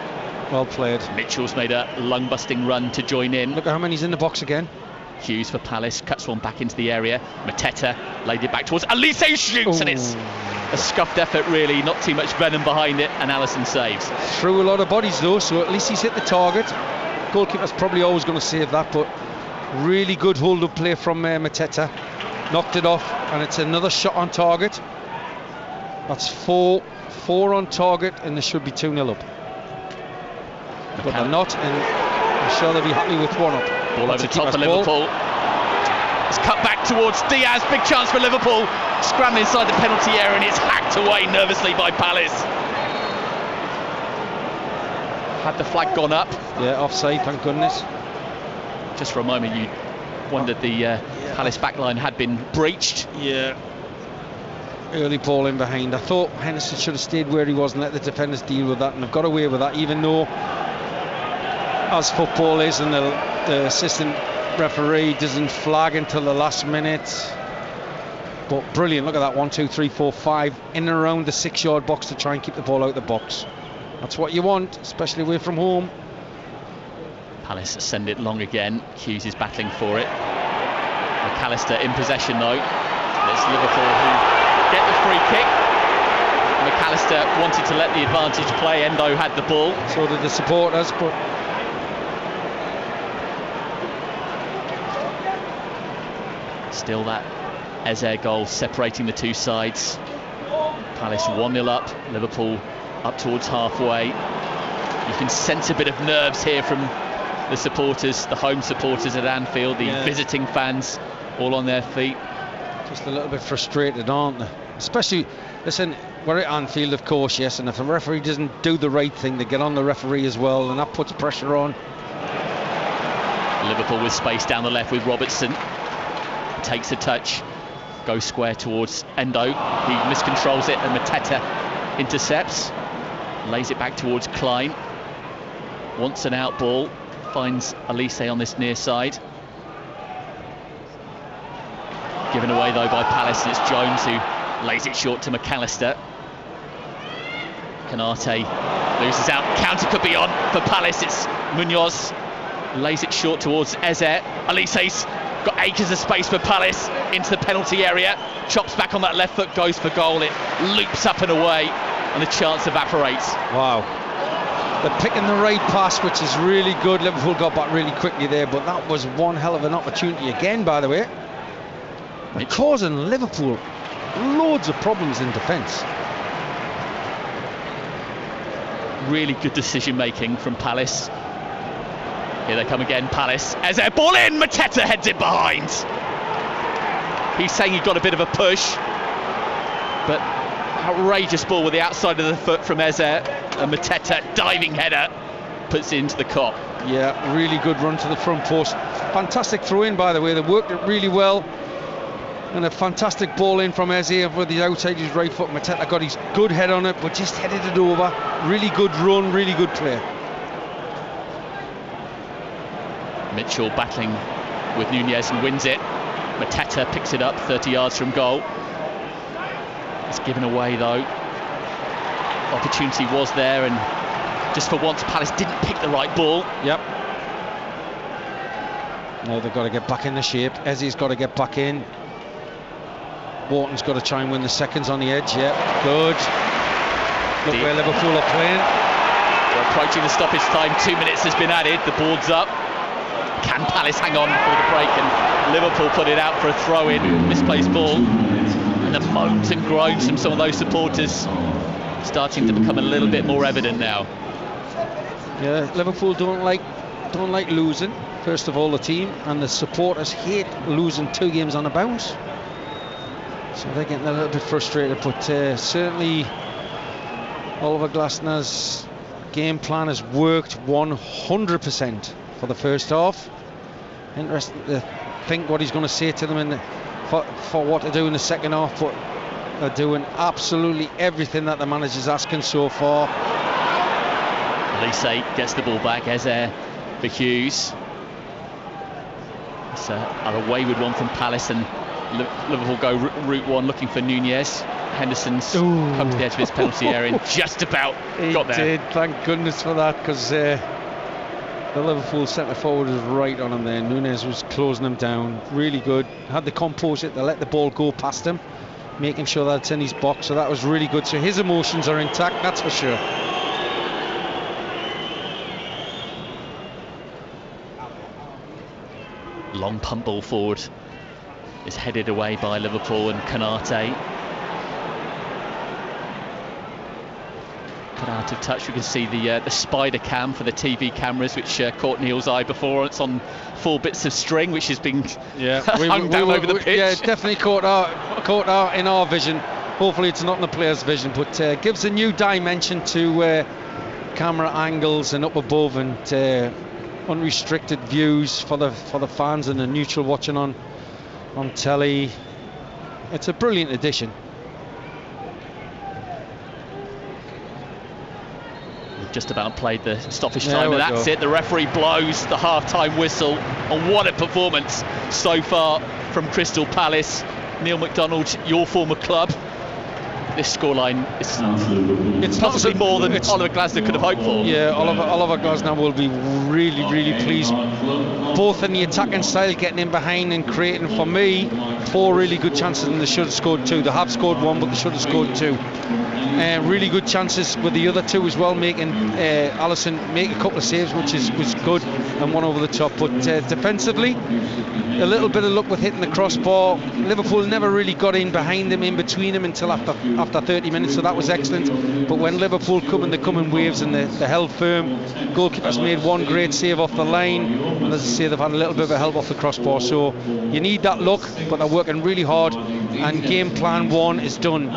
Well played. Mitchell's made a lung-busting run to join in. Look at how many's in the box again. Hughes for Palace, cuts one back into the area. Mateta laid it back towards Elise, shoots. Ooh. And it's a scuffed effort really, not too much venom behind it, and Alisson saves. Through a lot of bodies though, so at least he's hit the target. Goalkeeper's probably always going to save that, but really good hold-up play from Mateta. Knocked it off, and it's another shot on target. That's four on target, and they should be 2-0 up. But they're not, and I'm sure they'll be happy with 1 up. Ball over the top for Liverpool. It's cut back towards Diaz. Big chance for Liverpool. Scrambling inside the penalty area, and it's hacked away nervously by Palace. Had the flag gone up? Yeah, offside, thank goodness. Just for a moment you wondered the Palace backline had been breached. Yeah. Early ball in behind. I thought Henderson should have stayed where he was and let the defenders deal with that, and they've got away with that, even though, as football is, and the assistant referee doesn't flag until the last minute. But brilliant, look at that, 1, 2, 3, 4, 5 in and around the 6-yard box to try and keep the ball out of the box. That's what you want, especially away from home. Palace send it long again. Hughes is battling for it. McAllister in possession though. It's Liverpool who get the free kick. McAllister wanted to let the advantage play. Endo had the ball. So did the supporters, but still that Eze goal separating the two sides. Palace 1-0 up, Liverpool up towards halfway. You can sense a bit of nerves here from the supporters, the home supporters at Anfield, the visiting fans all on their feet. Just a little bit frustrated, aren't they? Especially, listen, we're at Anfield of course, yes, and if the referee doesn't do the right thing, they get on the referee as well, and that puts pressure on. Liverpool with space down the left with Robertson. Takes a touch, goes square towards Endo. He miscontrols it, and Mateta intercepts. Lays it back towards Klein. Wants an out ball. Finds Elise on this near side. Given away though by Palace, and it's Jones who lays it short to McAllister. Canate loses out. Counter could be on for Palace. It's Munoz. Lays it short towards Eze. Elise Got acres of space for Palace into the penalty area. Chops back on that left foot, goes for goal. It loops up and away, and the chance evaporates. Wow. They're picking the right pass, which is really good. Liverpool got back really quickly there, but that was one hell of an opportunity again, by the way. They're causing Liverpool loads of problems in defence. Really good decision making from Palace. Here they come again, Palace. As their ball in, Mateta heads it behind. He's saying he got a bit of a push, but outrageous ball with the outside of the foot from Eze. And Mateta, diving header, puts it into the cop. Yeah, really good run to the front post. Fantastic throw in, by the way. They worked it really well. And a fantastic ball in from Eze with the outside his right foot. Mateta got his good head on it, but just headed it over. Really good run, really good play. Mitchell battling with Nunez and wins it. Mateta picks it up 30 yards from goal. It's given away though. Opportunity was there, and just for once Palace didn't pick the right ball. Yep. Now they've got to get back in the shape. Eze's got to get back in. Wharton's got to try and win the seconds on the edge. Yeah, good. Look where Liverpool are playing. We're approaching the stoppage time. 2 minutes has been added. The board's up. Can Palace hang on for the break? And Liverpool put it out for a throw-in, misplaced ball. And the moans and groans from some of those supporters starting to become a little bit more evident now. Yeah, Liverpool don't like losing. First of all, the team and the supporters hate losing 2 games on a bounce. So they're getting a little bit frustrated, but certainly Oliver Glasner's game plan has worked 100% for the first half. Interesting to think what he's going to say to them for what to do in the second half, but they're doing absolutely everything that the manager's asking so far. Elise gets the ball back. Eze for Hughes. It's a wayward one from Palace, and Liverpool go route one looking for Nunez. Henderson's come to the edge of his penalty area and just about got there. He did, thank goodness for that, because the Liverpool centre forward was right on him there. Nunez was closing him down, really good. Had the composure to let the ball go past him, making sure that it's in his box, so that was really good. So his emotions are intact, that's for sure. Long punt ball forward is headed away by Liverpool, and Konate put out of touch. We can see the spider cam for the TV cameras, which caught Neil's eye before. It's on 4 bits of string, which has been hung down over the pitch. Yeah, it definitely caught our in our vision. Hopefully it's not in the player's vision, but gives a new dimension to camera angles and up above, and unrestricted views for the fans and the neutral watching on telly. It's a brilliant addition. We've just about played the stoppage time, and that's it. The referee blows the half-time whistle, and what a performance so far from Crystal Palace. Neil McDonald, your former club. This scoreline it's possibly more than Oliver Glasner could have hoped for. Yeah, Oliver Glasner will be really, really pleased. Both in the attacking style, getting in behind and creating, for me, 4 really good chances, and they should have scored 2. They have scored 1, but they should have scored 2. Really good chances with the other 2 as well, making Alisson make a couple of saves, which was good, and 1 over the top. But defensively, a little bit of luck with hitting the crossbar. Liverpool never really got in behind them, in between them, until after 30 minutes, so that was excellent. But when Liverpool they come in waves, and they held firm. Goalkeeper's made 1 great save off the line, and as I say, they've had a little bit of a help off the crossbar. So you need that luck, but they're working really hard, and game plan 1 is done.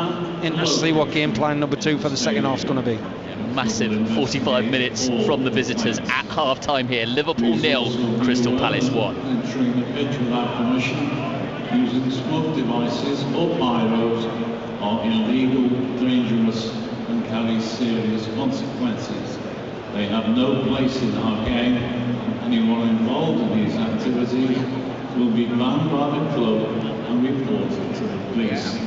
Interesting to see what game plan number 2 for the second half is going to be. Massive 45 minutes from the visitors at half-time here. Liverpool 0, Crystal Palace 1. Entering the pitch without permission, using smoke devices or pyros are illegal, dangerous and carry serious consequences. They have no place in our game, and anyone involved in these activities will be banned by the club and reported to the police.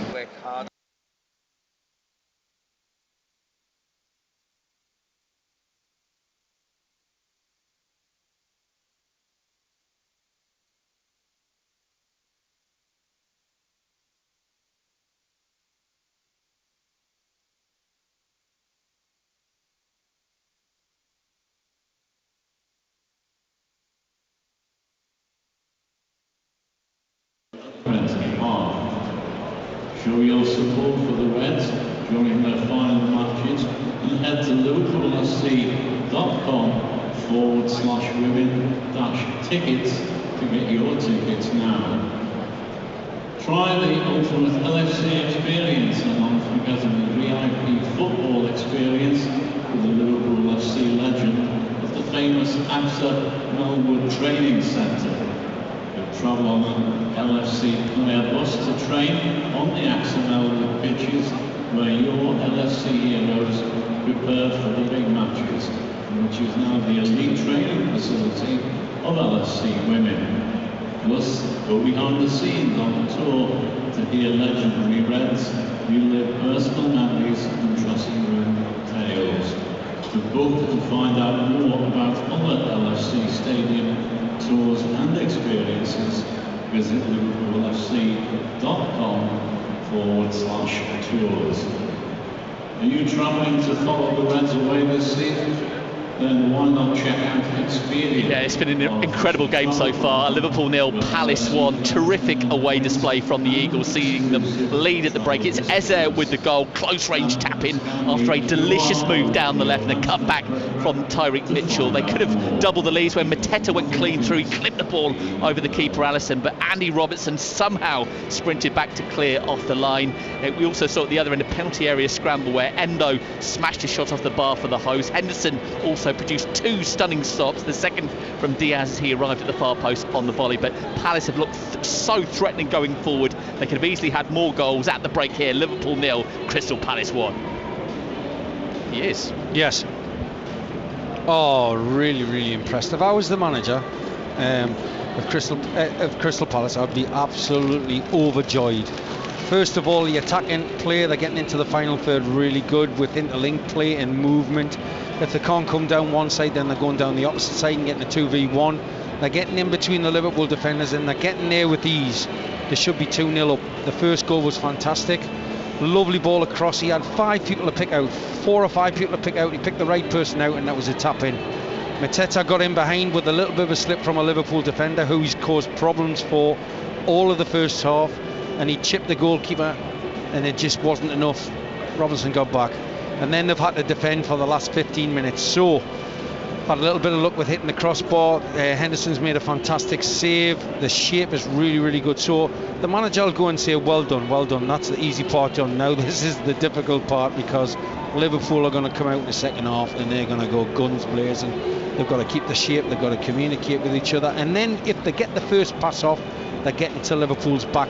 Show your support for the Reds during their final matches and head to liverpoolfc.com/women-tickets to get your tickets now. Try the ultimate LFC experience, an unforgettable VIP football experience with the Liverpool FC legend at the famous AXA Melwood Training Centre. You'll travel on an LFC player bus to train on the AXA Melwood pitches where your LFC heroes prepare for the big matches, which is now the elite training facility of LFC women. Plus, go behind the scenes on the tour to hear legendary Reds, relive personal memories and dressing room tales. To book and find out more about other LFC stadium tours and experiences, visit liverpoolfc.com/tours. Are you travelling to follow the Reds away this season? Then why not check out Experience? Yeah, it's been an incredible game so far. Liverpool 0, Palace 1. Terrific away display from the Eagles, seeing them lead at the break. It's Eze with the goal, close range tap in after a delicious move down the left and a cut back from Tyreek Mitchell. They could have doubled the leads when Mateta went clean through. He clipped the ball over the keeper Alisson, but Andy Robertson somehow sprinted back to clear off the line. We also saw at the other end a penalty area scramble where Endo smashed a shot off the bar for the host. Henderson also produced two stunning stops, the second from Diaz as he arrived at the far post on the volley. But Palace have looked so threatening going forward. They could have easily had more goals at the break here. Liverpool 0, Crystal Palace 1. He is. Yes. Oh, really, really impressed. If I was the manager of Crystal Palace, I'd be absolutely overjoyed. First of all, the attacking play, they're getting into the final third really good with interlinked play and movement. If they can't come down one side, then they're going down the opposite side and getting a 2v1. They're getting in between the Liverpool defenders and they're getting there with ease. They should be 2-0 up. The first goal was fantastic. Lovely ball across. He had 5 people to pick out, 4 or 5 people to pick out. He picked the right person out and that was a tap in. Mateta got in behind with a little bit of a slip from a Liverpool defender who's caused problems for all of the first half, and he chipped the goalkeeper and it just wasn't enough. Robinson got back. And then they've had to defend for the last 15 minutes. So, had a little bit of luck with hitting the crossbar. Henderson's made a fantastic save. The shape is really, really good. So, the manager will go and say, well done, well done. That's the easy part done. Now, this is the difficult part because Liverpool are going to come out in the second half and they're going to go guns blazing. They've got to keep the shape. They've got to communicate with each other. And then, if they get the first pass off, they're getting to Liverpool's back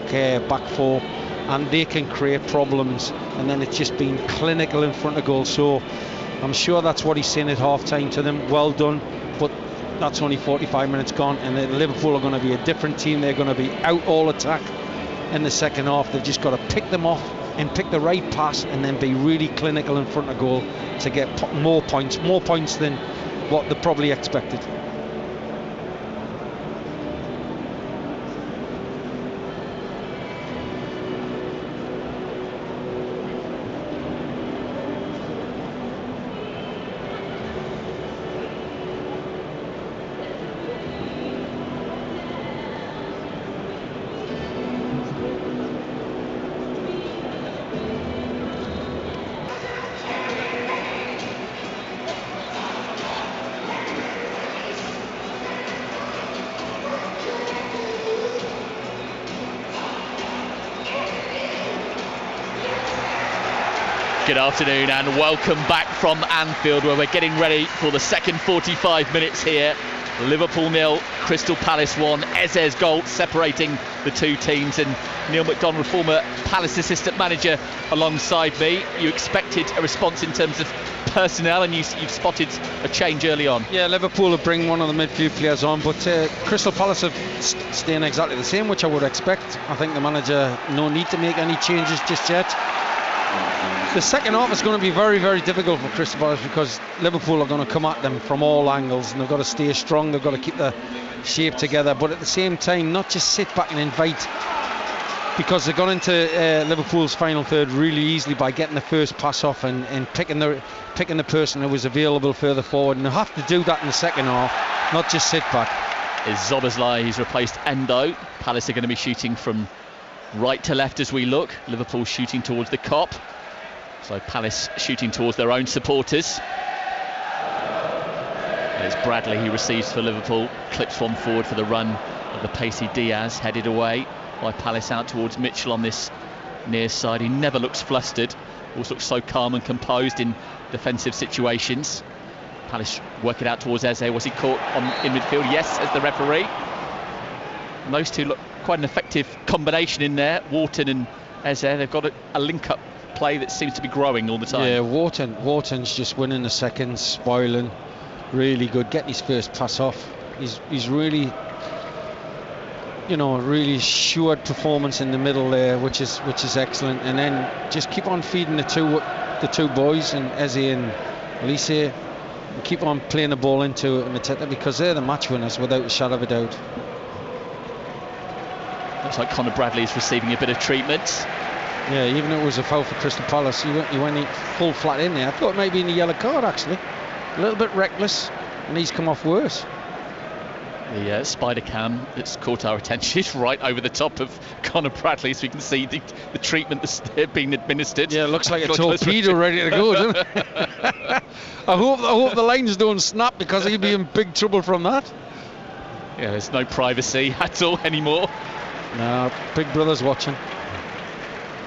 four. And they can create problems, and then it's just been clinical in front of goal. So I'm sure that's what he's saying at half time to them. Well done, but that's only 45 minutes gone, and Liverpool are going to be a different team. They're going to be out all attack in the second half. They've just got to pick them off and pick the right pass and then be really clinical in front of goal to get more points than what they probably expected. Good afternoon and welcome back from Anfield, where we're getting ready for the second 45 minutes here. Liverpool 0, Crystal Palace 1. Eze's goal separating the two teams, and Neil McDonald, former Palace assistant manager, alongside me. You expected a response in terms of personnel, and you've spotted a change early on. Yeah, Liverpool will bring one of the midfield players on, but Crystal Palace have staying exactly the same, which I would expect. I think the manager no need to make any changes just yet. The second half is going to be very, very difficult for Crystal Palace because Liverpool are going to come at them from all angles and they've got to stay strong, they've got to keep the shape together, but at the same time not just sit back and invite, because they got into Liverpool's final third really easily by getting the first pass off and picking the person who was available further forward, and they have to do that in the second half, not just sit back. Is Zoboszlai, he's replaced Endo. Palace are going to be shooting from right to left as we look. Liverpool shooting towards the Kop, so Palace shooting towards their own supporters. And it's Bradley who receives for Liverpool, clips one forward for the run of the pacey Diaz, headed away by Palace out towards Mitchell on this near side. He never looks flustered, always looks so calm and composed in defensive situations. Palace work it out towards Eze. Was he caught in midfield? Yes, says the referee. And those two look quite an effective combination in there, Wharton and Eze. They've got a link-up play that seems to be growing all the time. Yeah, Wharton's just winning the seconds, spoiling, really good, getting his first pass off. He's really, really assured performance in the middle there, which is excellent. And then just keep on feeding the two boys, and Eze and Elise. Keep on playing the ball into Mateta, because they're the match winners without a shadow of a doubt. Looks like Conor Bradley is receiving a bit of treatment. Yeah, even though it was a foul for Crystal Palace, he went full flat in there. I thought maybe in the yellow card, actually. A little bit reckless, and he's come off worse. The spider cam that's caught our attention is right over the top of Conor Bradley, so we can see the treatment that's being administered. Yeah, it looks like a torpedo ready to go, doesn't it? I hope the lines don't snap, because he'll be in big trouble from that. Yeah, there's no privacy at all anymore. No, Big Brother's watching.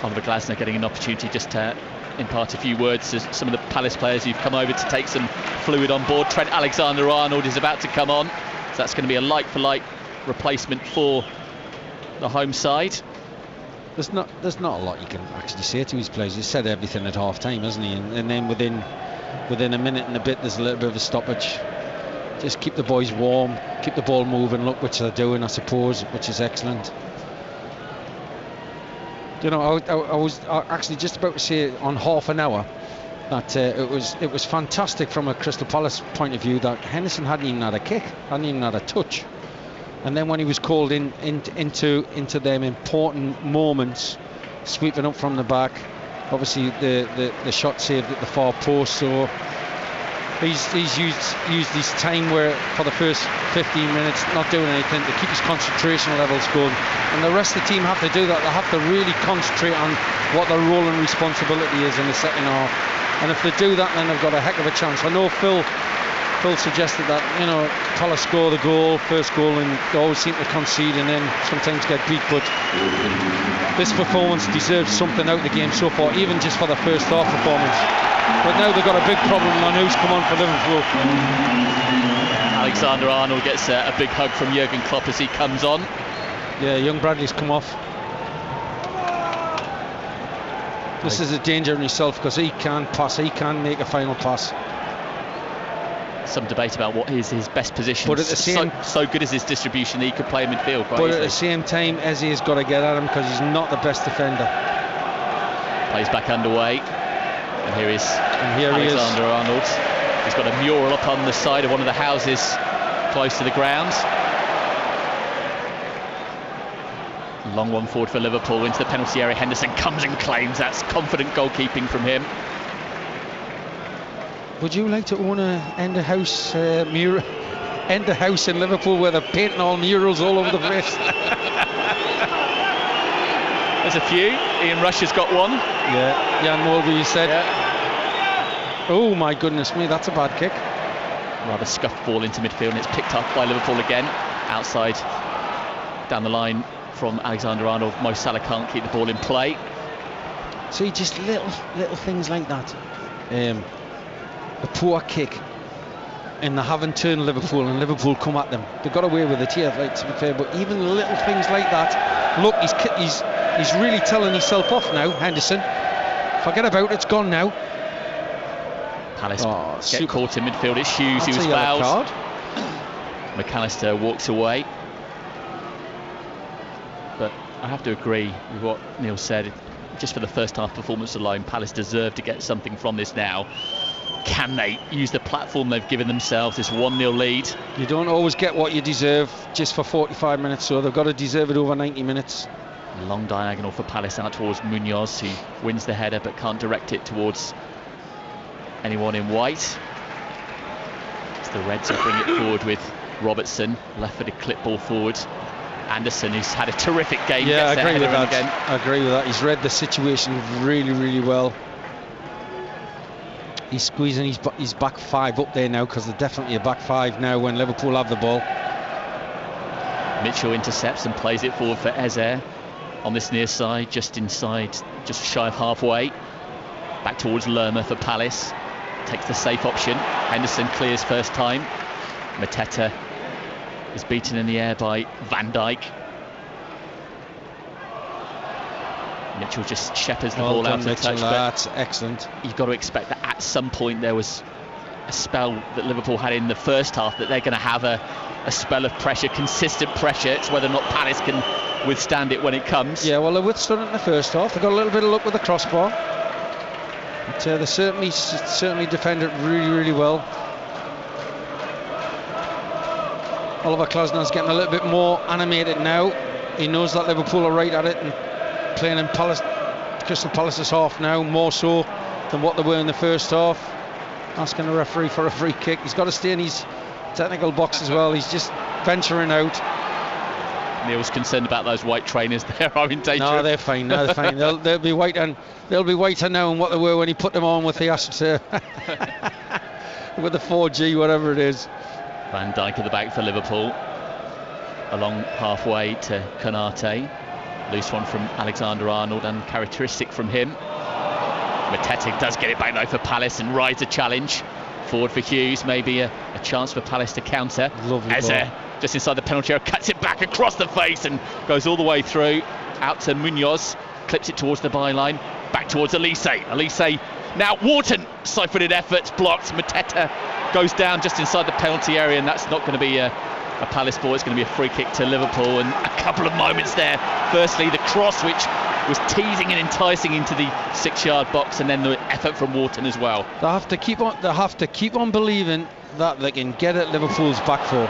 Oliver Glasner getting an opportunity just to impart a few words to some of the Palace players who've come over to take some fluid on board. Trent Alexander-Arnold is about to come on, so that's going to be a like-for-like replacement for the home side. There's not a lot you can actually say to his players. He's said everything at half-time, hasn't he? And then within a minute and a bit, there's a little bit of a stoppage. Just keep the boys warm, keep the ball moving, look, which they're doing, I suppose, which is excellent. I was actually just about to say on half an hour that it was fantastic from a Crystal Palace point of view that Henderson hadn't even had a kick, hadn't even had a touch. And then when he was called into them important moments, sweeping up from the back, obviously the shot saved at the far post, so he's used his time where for the first 15 minutes not doing anything to keep his concentration levels going, and the rest of the team have to do that. They have to really concentrate on what their role and responsibility is in the second half, and if they do that, then they've got a heck of a chance. I know Phil suggested that Palace score the first goal, and they always seem to concede and then sometimes get beat, but this performance deserves something out of the game so far, even just for the first half performance. But now they've got a big problem on who's come on for Liverpool. Alexander-Arnold gets a big hug from Jurgen Klopp as he comes on. Yeah, young Bradley's come off. This is a danger in himself, because he can pass, he can make a final pass. Some debate about what is his best position. But at the same, so good is his distribution that he could play in midfield. But at the same time, Eze has got to get at him, because he's not the best defender. Plays back underway, and here is Alexander-Arnold. He's got a mural up on the side of one of the houses close to the ground. Long one forward for Liverpool into the penalty area. Henderson comes and claims. That's confident goalkeeping from him. Would you like to own end a house in Liverpool where they're painting all murals all over the place? There's a few. Ian Rush has got one. Yeah, Jan Molby, you said. Yeah. Oh my goodness me, that's a bad kick. Rather scuffed ball into midfield, and it's picked up by Liverpool again. Outside, down the line from Alexander-Arnold. Mo Salah can't keep the ball in play. See, just little things like that. A poor kick, and they haven't turned Liverpool, and Liverpool come at them. They got away with it here, like, to be fair, but even little things like that. Look, he's really telling himself off now, Henderson. Forget about it, it's gone now. Palace get caught in midfield. It's Hughes who was fouled. McAllister walks away. But I have to agree with what Neil said. Just for the first half performance alone, Palace deserve to get something from this now. Can they use the platform they've given themselves, this 1-0 lead? You don't always get what you deserve just for 45 minutes, so they've got to deserve it over 90 minutes. Long diagonal for Palace out towards Munoz, who wins the header but can't direct it towards anyone in white. It's the Reds who bring it forward with Robertson, left-footed clip ball forward. Anderson, who's had a terrific game. Yeah, I agree with that. Again. I agree with that. He's read the situation really, really well. He's squeezing his back five up there now, because they're definitely a back five now when Liverpool have the ball. Mitchell intercepts and plays it forward for Eze on this near side, just shy of halfway. Back towards Lerma for Palace. Takes the safe option. Henderson clears first time. Mateta is beaten in the air by Van Dijk. Mitchell just shepherds the ball out of the touch. That's excellent. You've got to expect that at some point there was a spell that Liverpool had in the first half, that they're going to have a spell of pressure, consistent pressure. It's whether or not Palace can withstand it when it comes. Yeah, well, they withstood it in the first half. They got a little bit of luck with the crossbar. But they certainly defended really, really well. Oliver Glasner's getting a little bit more animated now. He knows that Liverpool are right at it and playing in Crystal Palace's half now, more so than what they were in the first half. Asking the referee for a free kick. He's got to stay in his technical box as well. He's just venturing out. Neil's concerned about those white trainers. They are in danger. No, they're fine. No, they're fine. They'll be white, and they'll be whiter now than what they were when he put them on with the with the 4G, whatever it is. Van Dijk at the back for Liverpool. Along halfway to Konate. Loose one from Alexander-Arnold, uncharacteristic from him. Mateta does get it back though for Palace and rides a challenge. Forward for Hughes, maybe a chance for Palace to counter. Eze, just inside the penalty area, cuts it back across the face and goes all the way through. Out to Munoz, clips it towards the byline. Back towards Elise. Now Wharton, side-footed efforts, blocked. Mateta goes down just inside the penalty area, and that's not going to be a Palace ball. It's going to be a free kick to Liverpool. And a couple of moments there. Firstly, the cross, which was teasing and enticing into the 6-yard box, and then the effort from Wharton as well. They have to keep on believing that they can get at Liverpool's back four.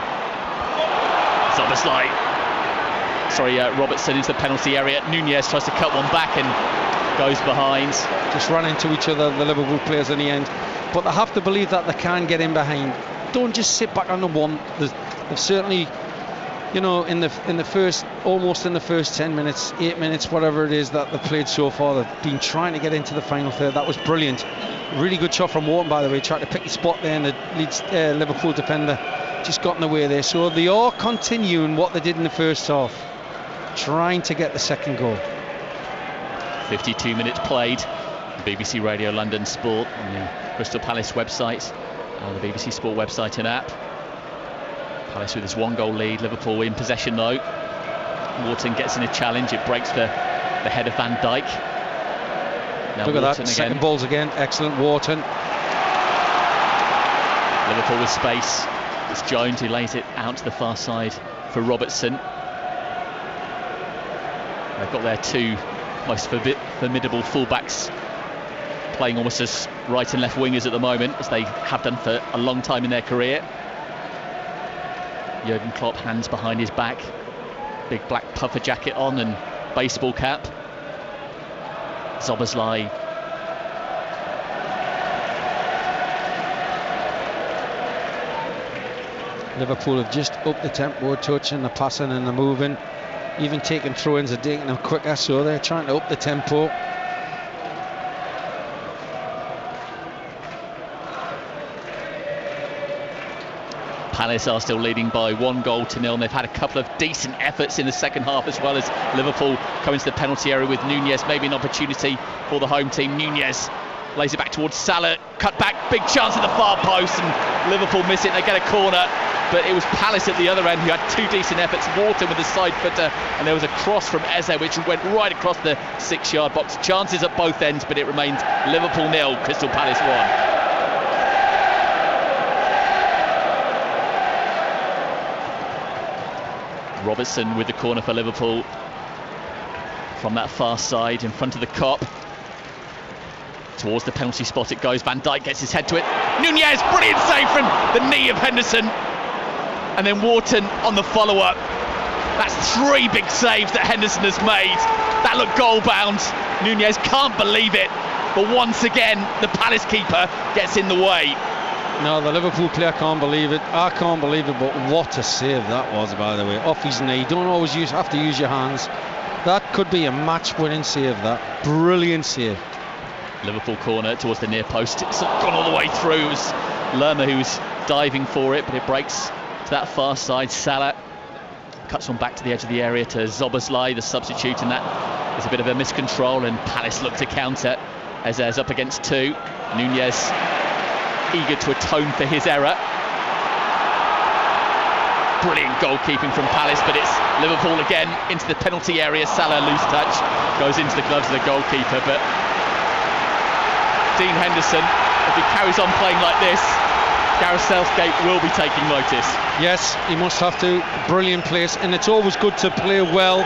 Robertson into the penalty area. Nunez tries to cut one back and goes behind. Just ran into each other, the Liverpool players in the end. But they have to believe that they can get in behind. Don't just sit back on the one. They've certainly, in the first 10 minutes, 8 minutes, whatever it is that they've played so far, they've been trying to get into the final third. That was brilliant. Really good shot from Wharton, by the way. Tried to pick the spot there, and the Leeds Liverpool defender just got in the way there. So they are continuing what they did in the first half, trying to get the second goal. 52 minutes played. BBC Radio London Sport on the Crystal Palace website, the BBC Sport website and app. Palace with his 1-goal lead. Liverpool in possession though. Wharton gets in a challenge. It breaks the head of Van Dijk. Now look at Wharton that. again. Second balls again. Excellent, Wharton. Liverpool with space. It's Jones who lays it out to the far side for Robertson. They've got their two most formidable fullbacks playing almost as right and left wingers at the moment, as they have done for a long time in their career. Jurgen Klopp, hands behind his back, big black puffer jacket on and baseball cap. Szoboszlai Liverpool have just upped the tempo a touch and the passing and the moving, even taking throw-ins are taking them quicker, so they're trying to up the tempo. Palace are still leading by 1-0 and they've had a couple of decent efforts in the second half, as well as Liverpool coming to the penalty area with Nunez. Maybe an opportunity for the home team. Nunez lays it back towards Salah, cut back, big chance at the far post, and Liverpool miss it. They get a corner, but it was Palace at the other end who had two decent efforts. Wharton with the side footer, and there was a cross from Eze which went right across the 6-yard box. Chances at both ends, but it remains Liverpool 0, Crystal Palace 1. Robertson with the corner for Liverpool from that far side in front of the Kop. Towards the penalty spot it goes. Van Dijk gets his head to it. Nunez, brilliant save from the knee of Henderson. And then Wharton on the follow-up. That's 3 big saves that Henderson has made. That looked goal-bound. Nunez can't believe it. But once again, the Palace keeper gets in the way. No, the Liverpool player can't believe it. I can't believe it, but what a save that was, by the way. Off his knee. Don't always have to use your hands. That could be a match-winning save, that. Brilliant save. Liverpool corner towards the near post. It's gone all the way through. It was Lerma who was diving for it, but it breaks to that far side. Salah cuts one back to the edge of the area to Zoboslai, the substitute, and that is a bit of a miscontrol, and Palace look to counter. Ezer's up against two. Nunez eager to atone for his error. Brilliant goalkeeping from Palace, but it's Liverpool again into the penalty area. Salah, loose touch, goes into the gloves of the goalkeeper, but Dean Henderson, if he carries on playing like this, Gareth Southgate will be taking notice. Yes, he must have to. Brilliant place, and it's always good to play well,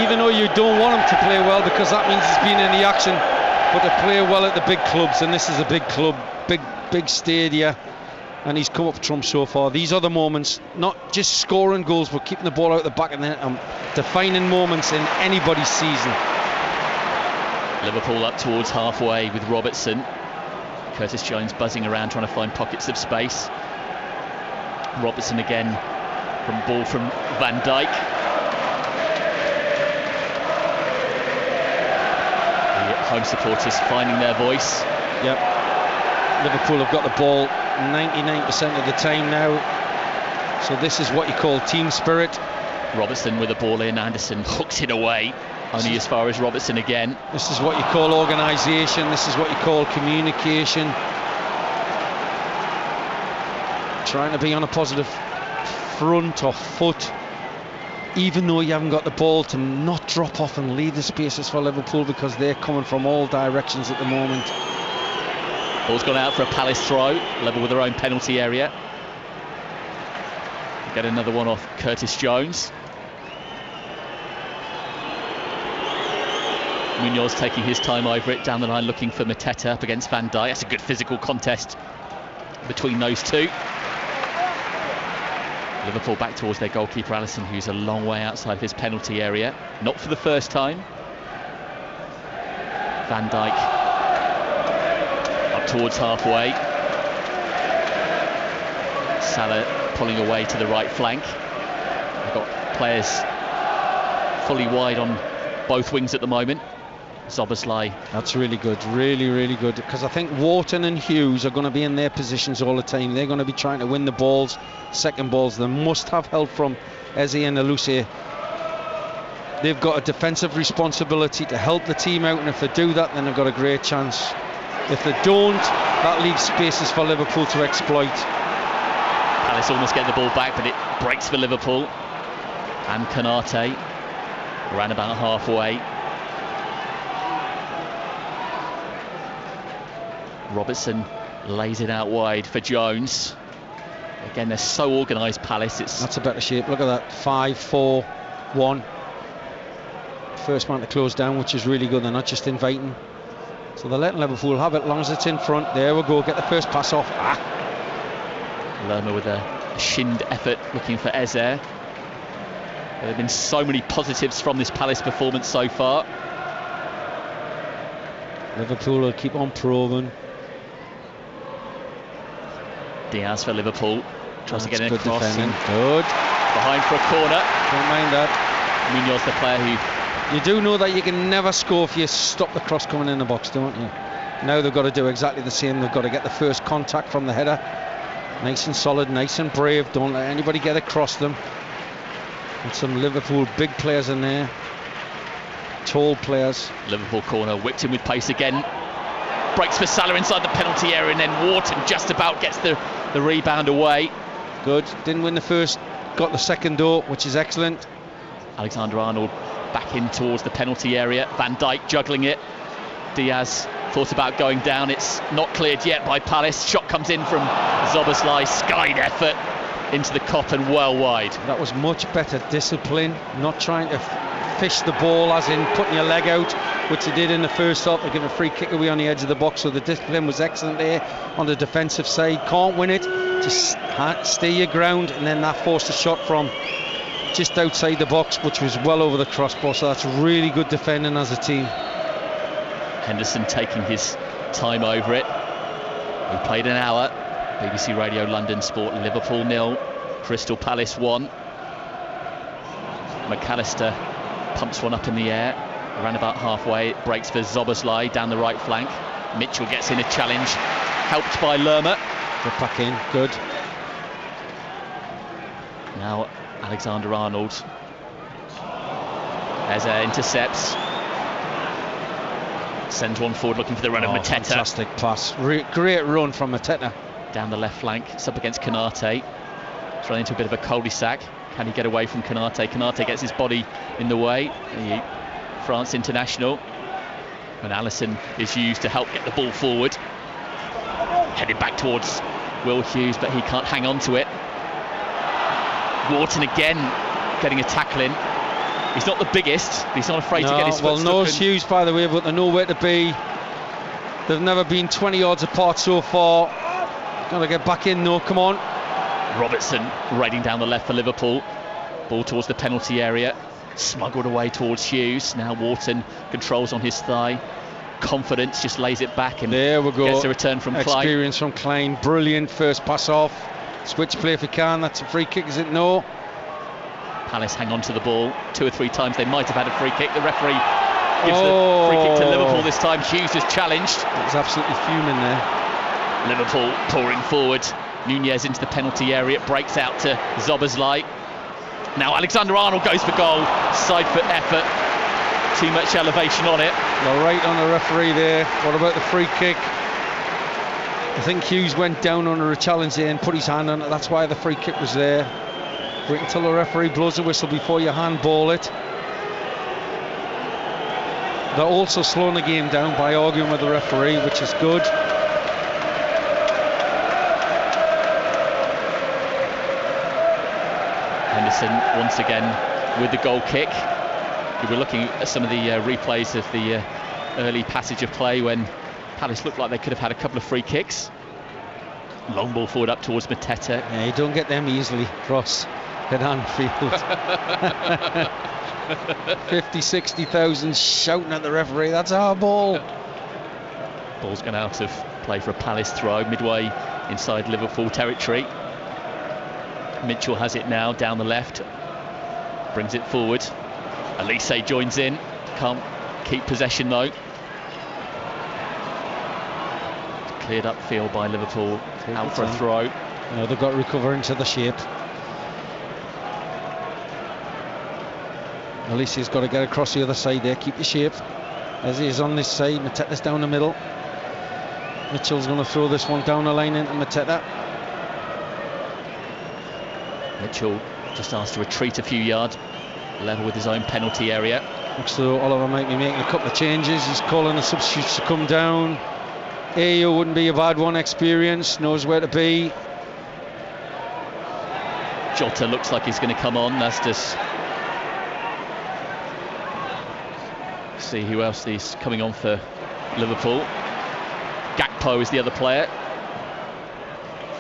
even though you don't want him to play well, because that means he's been in the action, but to play well at the big clubs, and this is a big club, big stadia, and he's come up trump so far. These are the moments, not just scoring goals, but keeping the ball out the back and then defining moments in anybody's season. Liverpool up towards halfway with Robertson. Curtis Jones buzzing around trying to find pockets of space. Robertson again from ball from Van Dijk. The home supporters finding their voice. Yep. Liverpool have got the ball 99% of the time now. So this is what you call team spirit. Robertson with the ball in. Anderson hooks it away. Only as far as Robertson again. This is what you call organisation. This is what you call communication. Trying to be on a positive front or foot, even though you haven't got the ball, to not drop off and leave the spaces for Liverpool, because they're coming from all directions at the moment. Ball's gone out for a Palace throw, level with their own penalty area. Get another one off Curtis Jones. Munoz taking his time over it, down the line looking for Mateta up against Van Dijk. That's a good physical contest between those two. Liverpool back towards their goalkeeper Alisson, who's a long way outside of his penalty area. Not for the first time. Van Dijk up towards halfway. Salah pulling away to the right flank. They've got players fully wide on both wings at the moment. Zoboslai. That's really good, really good, because I think Wharton and Hughes are going to be in their positions all the time. They're going to be trying to win the balls, second balls. They must have help from Eze and Aluse. They've got a defensive responsibility to help the team out, and if they do that, then they've got a great chance. If they don't, that leaves spaces for Liverpool to exploit. Palace almost get the ball back, but it breaks for Liverpool. And Kanate ran about halfway. Robertson lays it out wide for Jones. Again, they're so organised, Palace. That's a better shape. Look at that. 5-4-1. First man to close down, which is really good. They're not just inviting. So they're letting Liverpool have it as long as it's in front. There we go. Get the first pass off. Lerma with a shinned effort looking for Eze. There have been so many positives from this Palace performance so far. Liverpool will keep on probing. Diaz for Liverpool. Tries to get in across. Good. Behind for a corner. Don't mind that. Munoz, the player who... You do know that you can never score if you stop the cross coming in the box, don't you? Now they've got to do exactly the same. They've got to get the first contact from the header. Nice and solid, nice and brave. Don't let anybody get across them. And some Liverpool big players in there. Tall players. Liverpool corner, whipped in with pace again. Breaks for Salah inside the penalty area, and then Wharton just about gets the rebound away. Good. Didn't win the first, got the second though, which is excellent. Alexander-Arnold back in towards the penalty area. Van Dijk juggling it. Diaz thought about going down. It's not cleared yet by Palace. Shot comes in from Zoboslai. Skied effort into the cop and well wide. That was much better discipline. Not trying to fish the ball, as in putting your leg out, which they did in the first half. They give a free kick away on the edge of the box, so the discipline was excellent there on the defensive side. Can't win it, just stay your ground, and then that forced a shot from just outside the box, which was well over the crossbar. So that's really good defending as a team. Henderson taking his time over it. We played an hour. BBC Radio London Sport. Liverpool 0, Crystal Palace 1. McAllister pumps one up in the air, around about halfway. It breaks for Szoboszlai down the right flank. Mitchell gets in a challenge, helped by Lerma. Get back in, good. Now Alexander-Arnold. Eze intercepts. Sends one forward looking for the run of Mateta. Fantastic pass. Great run from Mateta. Down the left flank, it's up against Konate. It's run into a bit of a cul-de-sac. Can he get away from Konate? Konate gets his body in the way. The France international. And Alisson is used to help get the ball forward. Headed back towards Will Hughes, but he can't hang on to it. Wharton again getting a tackle in. He's not the biggest, but he's not afraid to get his foot well, stuck knows Hughes, by the way, but they're nowhere to be. They've never been 20 yards apart so far. Gotta get back in though, come on. Robertson raiding down the left for Liverpool. Ball towards the penalty area. Smuggled away towards Hughes. Now Wharton controls on his thigh. Confidence, just lays it back and there we go. Gets a return from Klein. Experience from Klein. Brilliant first pass off. Switch play if he can. That's a free kick, is it? No. Palace hang on to the ball 2 or 3 times. They might have had a free kick. The referee gives the free kick to Liverpool this time. Hughes is challenged. It's absolutely fuming there. Liverpool pouring forward. Nunez into the penalty area. It breaks out to Szoboszlai. Now Alexander-Arnold goes for goal. Side foot effort. Too much elevation on it. Well, right on the referee there. What about the free kick? I think Hughes went down under a challenge there and put his hand on it. That's why the free kick was there. Wait until the referee blows the whistle before you handball it. They're also slowing the game down by arguing with the referee, which is good. Henderson once again with the goal kick. We were looking at some of the replays of the early passage of play when Palace looked like they could have had a couple of free kicks. Long ball forward up towards Mateta. Yeah, you don't get them easily, Ross, at Anfield. 50, 60,000 shouting at the referee. That's our ball. Ball's gone out of play for a Palace throw midway inside Liverpool territory. Mitchell has it now down the left. Brings it forward. Elise joins in. Can't keep possession though. Cleared up field by Liverpool. Out for a throw. No, they've got to recover into the shape. Alicia's got to get across the other side there. Keep your shape. As he is on this side, Mateta's down the middle. Mitchell's going to throw this one down the line into Mateta. Mitchell just asked to retreat a few yards, level with his own penalty area. Looks though Oliver might be making a couple of changes. He's calling the substitutes to come down. Ayo wouldn't be a bad one. Experience, knows where to be. Jota looks like he's going to come on. That's just see who else is coming on for Liverpool. Gakpo is the other player.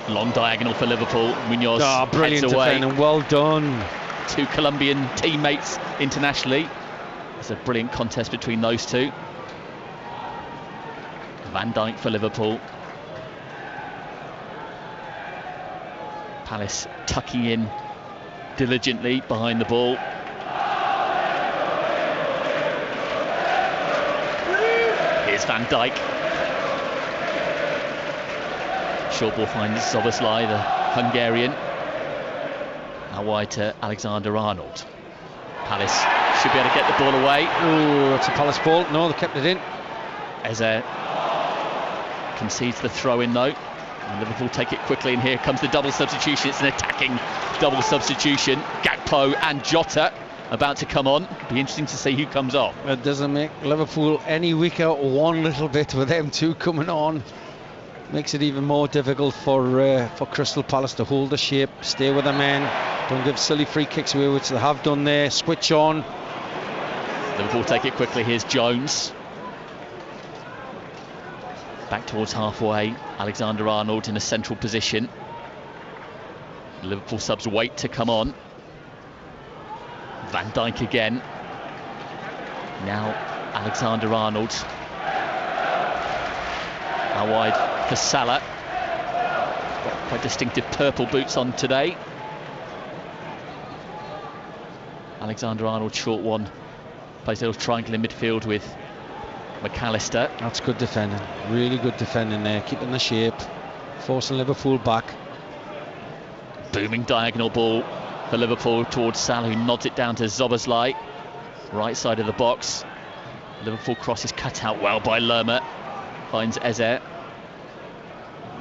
Long diagonal for Liverpool. Munoz brilliant heads away. Defending. Well done. 2 Colombian teammates internationally. There's a brilliant contest between those two. Van Dijk for Liverpool. Palace tucking in diligently behind the ball. Here's Van Dijk. Short ball finds Szoboszlai, the Hungarian. Now wide to Alexander-Arnold. Palace should be able to get the ball away. Oh, it's a Palace ball. No, they kept it in. Eze concedes the throw in though. And Liverpool take it quickly, and here comes the double substitution. It's an attacking double substitution. Gakpo and Jota about to come on. Be interesting to see who comes off. It doesn't make Liverpool any weaker one little bit with them two coming on. Makes it even more difficult for Crystal Palace to hold the shape, stay with the men, don't give silly free kicks away, which they have done there. Switch on. Liverpool take it quickly. Here's Jones. Back towards halfway. Alexander-Arnold in a central position. Liverpool subs wait to come on. Van Dijk again. Now Alexander-Arnold. Now wide for Salah. Got Quite distinctive purple boots on today. Alexander-Arnold, short one. Plays a little triangle in midfield with McAllister. That's good defending. Really good defending there. Keeping the shape. Forcing Liverpool back. Booming diagonal ball for Liverpool towards Salah, who nods it down to Szoboszlai. Right side of the box. Liverpool cross is cut out well by Lerma. Finds Eze.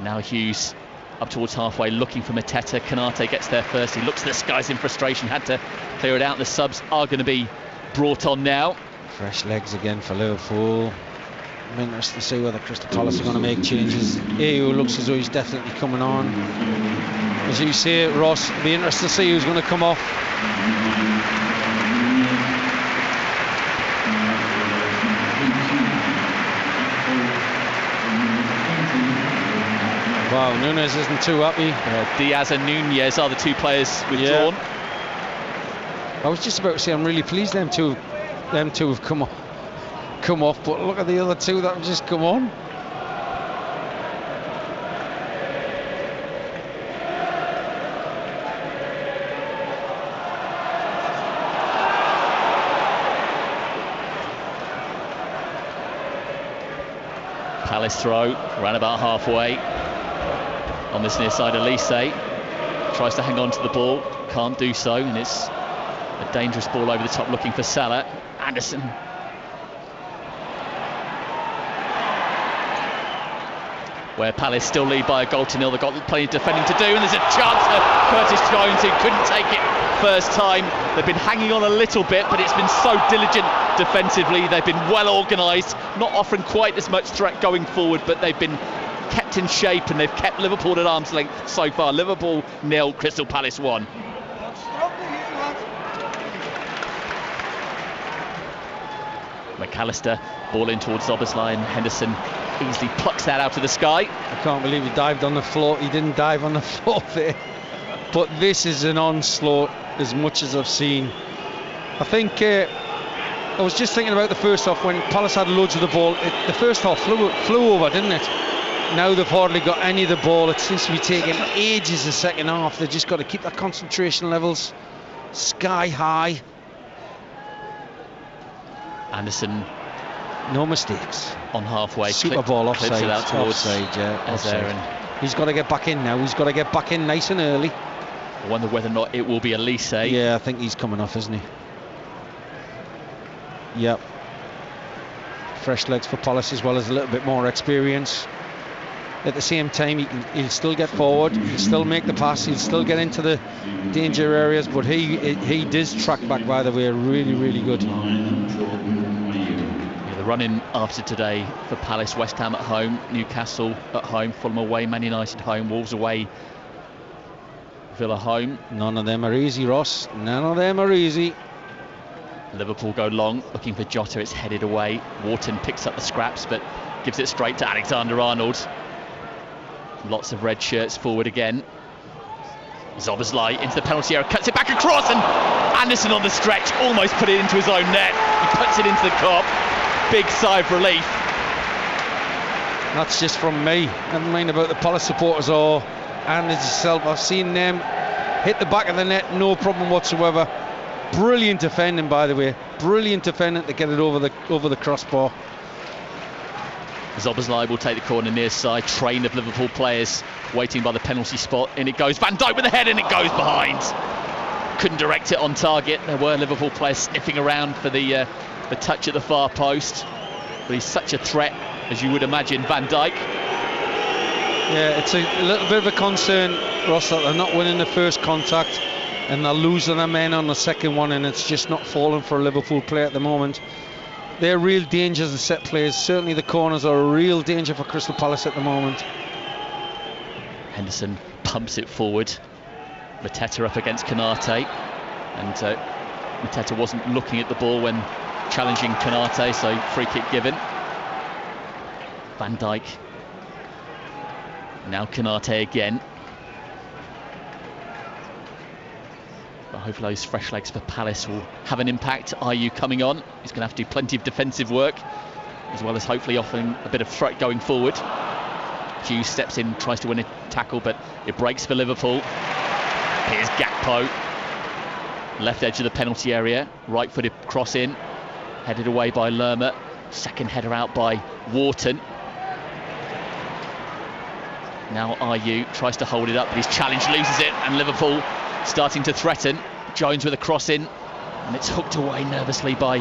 Now Hughes up towards halfway, looking for Mateta. Konate gets there first. He looks at the skies in frustration. Had to clear it out. The subs are going to be brought on now. Fresh legs again for Liverpool. I'm interested to see whether Crystal Palace are going to make changes. AU looks as though he's definitely coming on. As you say, Ross, it'll be interesting to see who's going to come off. Wow, Núñez isn't too happy. Diaz and Núñez are the two players withdrawn. I was just about to say I'm really pleased them two have come off, but look at the other two that have just come on. Palace throw, around about halfway. On this near side, Elise tries to hang on to the ball, can't do so, and it's a dangerous ball over the top looking for Salah. Anderson. Where Palace still lead by a goal to nil. They've got plenty of defending to do, and there's a chance for Curtis Jones, who couldn't take it first time. They've been hanging on a little bit, but it's been so diligent defensively. They've been well organised, not offering quite as much threat going forward, but they've been kept in shape and they've kept Liverpool at arm's length so far. Liverpool 0, Crystal Palace 1. McAllister, ball in towards Szoboszlai, and Henderson easily plucks that out of the sky. I can't believe he dived on the floor. He didn't dive on the floor there. But this is an onslaught as much as I've seen. I think I was just thinking about the first half when Palace had loads of the ball. The first half flew over, didn't it? Now they've hardly got any of the ball. It seems to be taking ages the second half. They've just got to keep their concentration levels sky high. Anderson, no mistakes on halfway. Super ball offside. It out towards offside, yeah. Offside. He's got to get back in now. He's got to get back in nice and early. I wonder whether or not it will be Elise. Yeah, I think he's coming off, isn't he? Yep. Fresh legs for Palace as well as a little bit more experience. At the same time, he'll still get forward, he'll still make the pass, he'll still get into the danger areas, but he does track back, by the way, really, really good. Yeah, the run-in after today for Palace: West Ham at home, Newcastle at home, Fulham away, Man United home, Wolves away, Villa home. None of them are easy, Ross. None of them are easy. Liverpool go long, looking for Jota. It's headed away. Wharton picks up the scraps, but gives it straight to Alexander-Arnold. Lots of red shirts forward again. Szoboszlai into the penalty area, cuts it back across, and Anderson on the stretch almost put it into his own net. He puts it into the cup. Big sigh of relief. That's just from me. Never mind about the Palace supporters or Anders himself. I've seen them hit the back of the net, no problem whatsoever. Brilliant defending, by the way. Brilliant defending to get it over the crossbar. Szoboszlai will take the corner near side. Train of Liverpool players waiting by the penalty spot. In it goes. Van Dijk with the head, and it goes behind. Couldn't direct it on target. There were Liverpool players sniffing around for the touch at the far post. But he's such a threat, as you would imagine, Van Dijk. Yeah, it's a little bit of a concern, Ross, that they're not winning the first contact and they're losing their men on the second one, and it's just not falling for a Liverpool player at the moment. They're real dangers, the set plays. Certainly the corners are a real danger for Crystal Palace at the moment. Henderson pumps it forward. Mateta up against Konate, and Mateta wasn't looking at the ball when challenging Konate, so free kick given. Van Dijk. Now Konate again. But hopefully those fresh legs for Palace will have an impact. Ayew coming on. He's going to have to do plenty of defensive work, as well as hopefully offering a bit of threat going forward. Hughes steps in, tries to win a tackle, but it breaks for Liverpool. Here's Gakpo. Left edge of the penalty area. Right-footed cross in. Headed away by Lerma. Second header out by Wharton. Now Ayew tries to hold it up, but his challenge loses it, and Liverpool starting to threaten. Jones with a cross in, and it's hooked away nervously by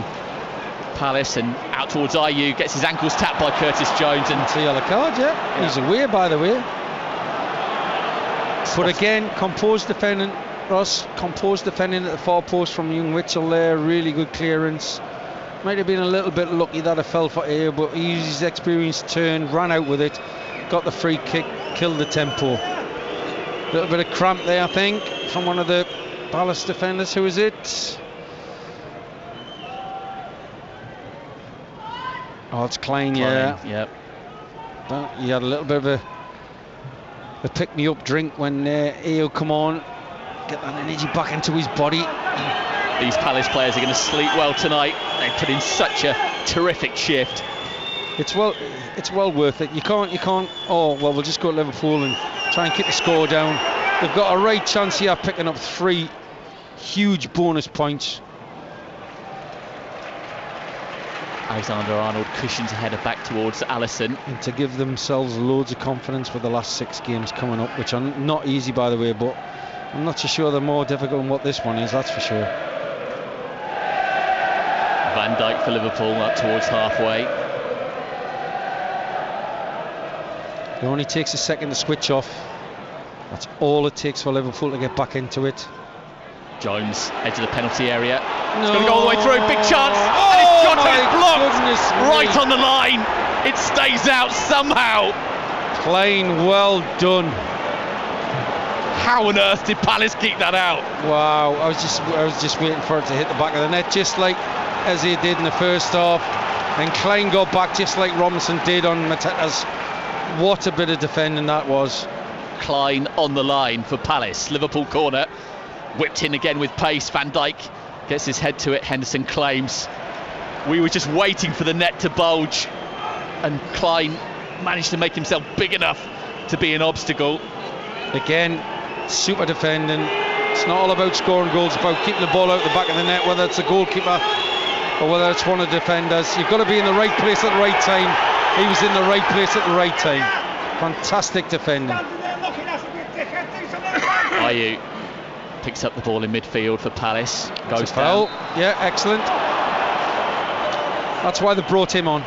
Palace, and out towards Ayew, gets his ankles tapped by Curtis Jones, and it's a yellow card. Yeah, he's away, by the way. But again, composed defending, Ross, composed defending at the far post from young Mitchell there. Really good clearance. Might have been a little bit lucky that it fell for Ayew, but he used his experience, turned, ran out with it, got the free kick, killed the tempo. A little bit of cramp there, I think, from one of the Palace defenders. Who is it? Oh, it's Klein, yeah. Yep. Well, he had a little bit of a pick-me-up drink when Ayew come on, get that energy back into his body. These Palace players are going to sleep well tonight. They put in such a terrific shift. It's well worth it. You can't. Oh well, we'll just go to Liverpool and try and keep the score down. They've got a right chance here, picking up 3 huge bonus points. Alexander-Arnold cushions a header back towards Alisson. And to give themselves loads of confidence for the last 6 games coming up, which are not easy, by the way, but I'm not so sure they're more difficult than what this one is, that's for sure. Van Dijk for Liverpool up towards halfway. It only takes a second to switch off. That's all it takes for Liverpool to get back into it. Jones, edge of the penalty area. No. It's going to go all the way through. Big chance. Oh, and his shot is blocked. Right me. on the line. It stays out somehow. Klein, well done. How on earth did Palace keep that out? Wow, I was just waiting for it to hit the back of the net, just like as he did in the first half. And Klein got back just like Robinson did on Mateta's. What a bit of defending that was. Klein on the line for Palace. Liverpool corner. Whipped in again with pace. Van Dijk gets his head to it. Henderson claims. We were just waiting for the net to bulge. And Klein managed to make himself big enough to be an obstacle. Again, super defending. It's not all about scoring goals, it's about keeping the ball out the back of the net, whether it's a goalkeeper or whether it's one of the defenders. You've got to be in the right place at the right time. He was in the right place at the right time. Fantastic defending. Ayew picks up the ball in midfield for Palace. Goes foul. down. Yeah, excellent. That's why they brought him on.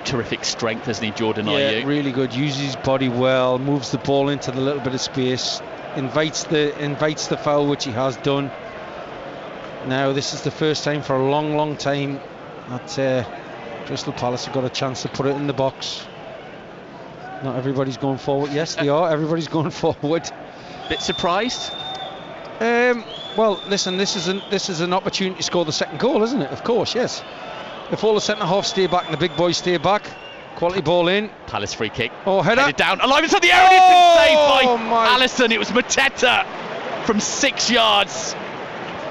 Terrific strength, hasn't he, Jordan Yeah, Ayew? really good. Uses his body well, moves the ball into the little bit of space, invites the foul, which he has done. Now this is the first time for a long time that Crystal Palace have got a chance to put it in the box. Not everybody's going forward. Yes, they are. Everybody's going forward. Bit surprised? Well, listen, this is an opportunity to score the second goal, isn't it? Of course, yes. If all the centre halves stay back and the big boys stay back, quality ball in. Palace free kick. Oh, header. Headed down. Alive inside the area. It's saved by Alisson. It was Mateta from 6 yards.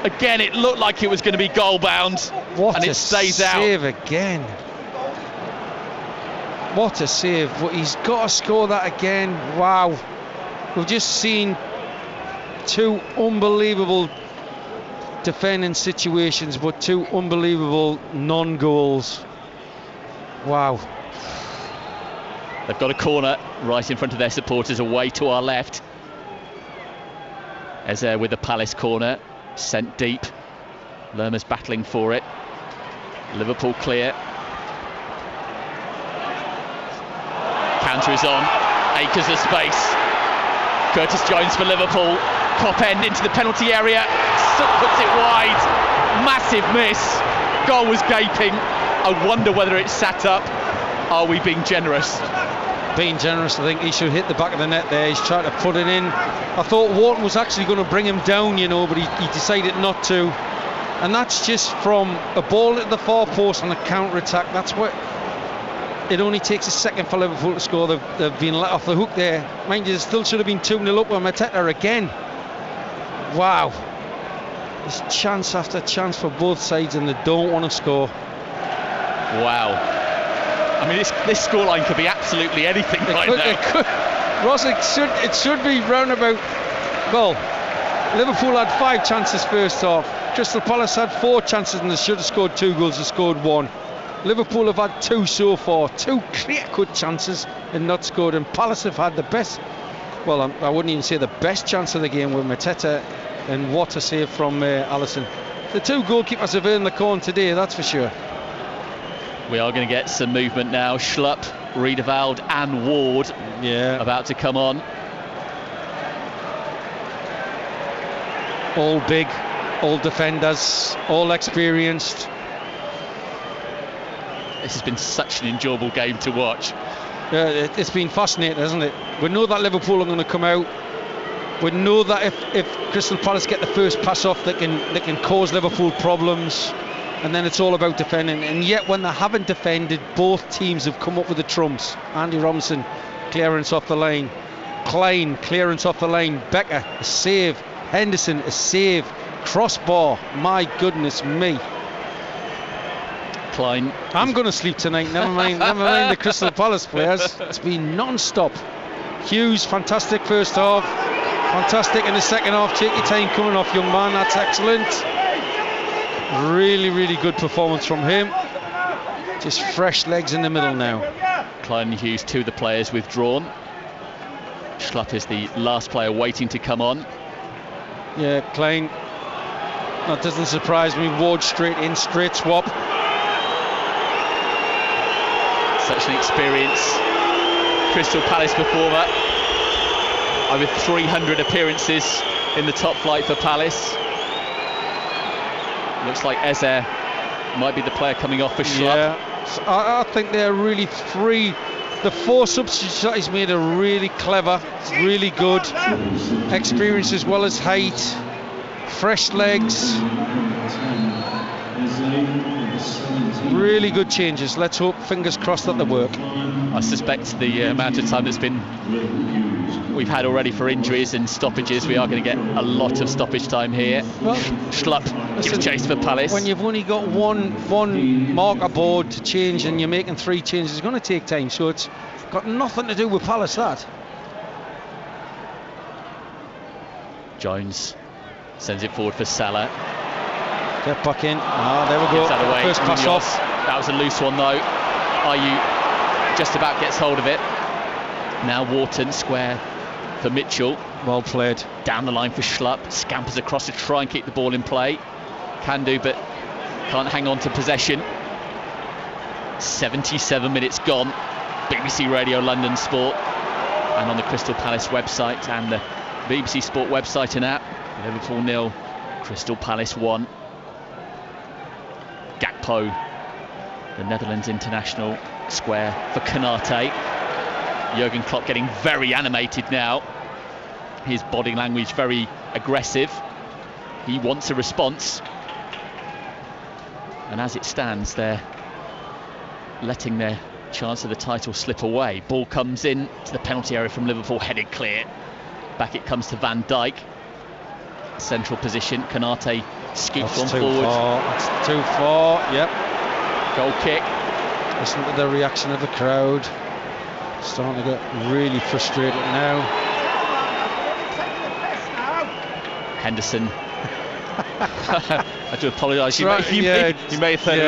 Again, it looked like it was going to be goal bound. What and a it stays save out. again. What a save. But he's got to score that again. Wow. We've just seen 2 unbelievable defending situations, but 2 unbelievable non-goals. Wow. They've got a corner right in front of their supporters, away to our left. As with the Palace corner, sent deep. Lerma's battling for it. Liverpool clear. Counter is on. Acres of space. Curtis Jones for Liverpool. Top end into the penalty area. Puts it wide. Massive miss. Goal was gaping. I wonder whether it sat up. Are we being generous? Being generous, I think he should hit the back of the net there. He's trying to put it in. I thought Wharton was actually going to bring him down, you know, but he decided not to. And that's just from a ball at the far post on a counter-attack. That's what... It only takes a second for Liverpool to score. They've been let off the hook there. Mind you, there still should have been 2-0 up with Mateta again. Wow. There's chance after chance for both sides and they don't want to score. Wow. I mean, this scoreline could be absolutely anything right now. Ross, it should be roundabout. Well, Liverpool had 5 chances first half. Crystal Palace had 4 chances and they should have scored 2 goals. They scored 1. Liverpool have had 2 so far, 2 clear-cut chances and not scored. And Palace have had the best. Well, I wouldn't even say the best chance of the game with Mateta, and what a save from Alisson. The 2 goalkeepers have earned the corn today, that's for sure. We are going to get some movement now. Schlupp, Riedewald and Ward about to come on. All big, all defenders, all experienced. This has been such an enjoyable game to watch. It's been fascinating, hasn't it? We know that Liverpool are going to come out. We know that if Crystal Palace get the first pass off, they can cause Liverpool problems, and then it's all about defending. And yet when they haven't defended, both teams have come up with the trumps. Andy Robinson, clearance off the line. Klein, clearance off the line. Becker, a save. Henderson, a save. Crossbar, my goodness me. Klein. I'm going to sleep tonight, never mind the Crystal Palace players. It's been non-stop. Hughes, fantastic first half, fantastic in the second half. Take your time coming off, young man, that's excellent. Really, really good performance from him. Just fresh legs in the middle now. Klein and Hughes, 2 of the players withdrawn. Schlupp is the last player waiting to come on. Yeah, Klein, that doesn't surprise me. Ward straight in, straight swap. Such an experienced Crystal Palace performer. Over 300 appearances in the top flight for Palace. Looks like Eze might be the player coming off for Schlupp. Yeah, I think they're really free. The 4 substitutes that he's made are really clever, really good. Experience as well as height. Fresh legs. Really good changes. Let's hope, fingers crossed, that they work. I suspect the amount of time we've had already for injuries and stoppages, we are going to get a lot of stoppage time here. Well, Schlupp gives chase for Palace. When you've only got one marker board to change and you're making 3 changes, it's going to take time. So it's got nothing to do with Palace, that. Jones sends it forward for Salah. Get back in. There we go. First pass off. That was a loose one though. Ayew just about gets hold of it. Now Wharton, square for Mitchell. Well played. Down the line for Schlupp. Scampers across to try and keep the ball in play. Can do, but can't hang on to possession. 77 minutes gone. BBC Radio London Sport, and on the Crystal Palace website and the BBC Sport website and app. Liverpool 0, Crystal Palace 1. Gakpo, the Netherlands international, square for Konate. Jurgen Klopp getting very animated now. His body language very aggressive. He wants a response. And as it stands, they're letting their chance of the title slip away. Ball comes in to the penalty area from Liverpool, headed clear. Back it comes to Van Dijk. Central position. Konate scoops on forward. That's too far. Yep. Goal kick. Listen to the reaction of the crowd. Starting to get really frustrated now. Henderson. I do apologise. You may have said a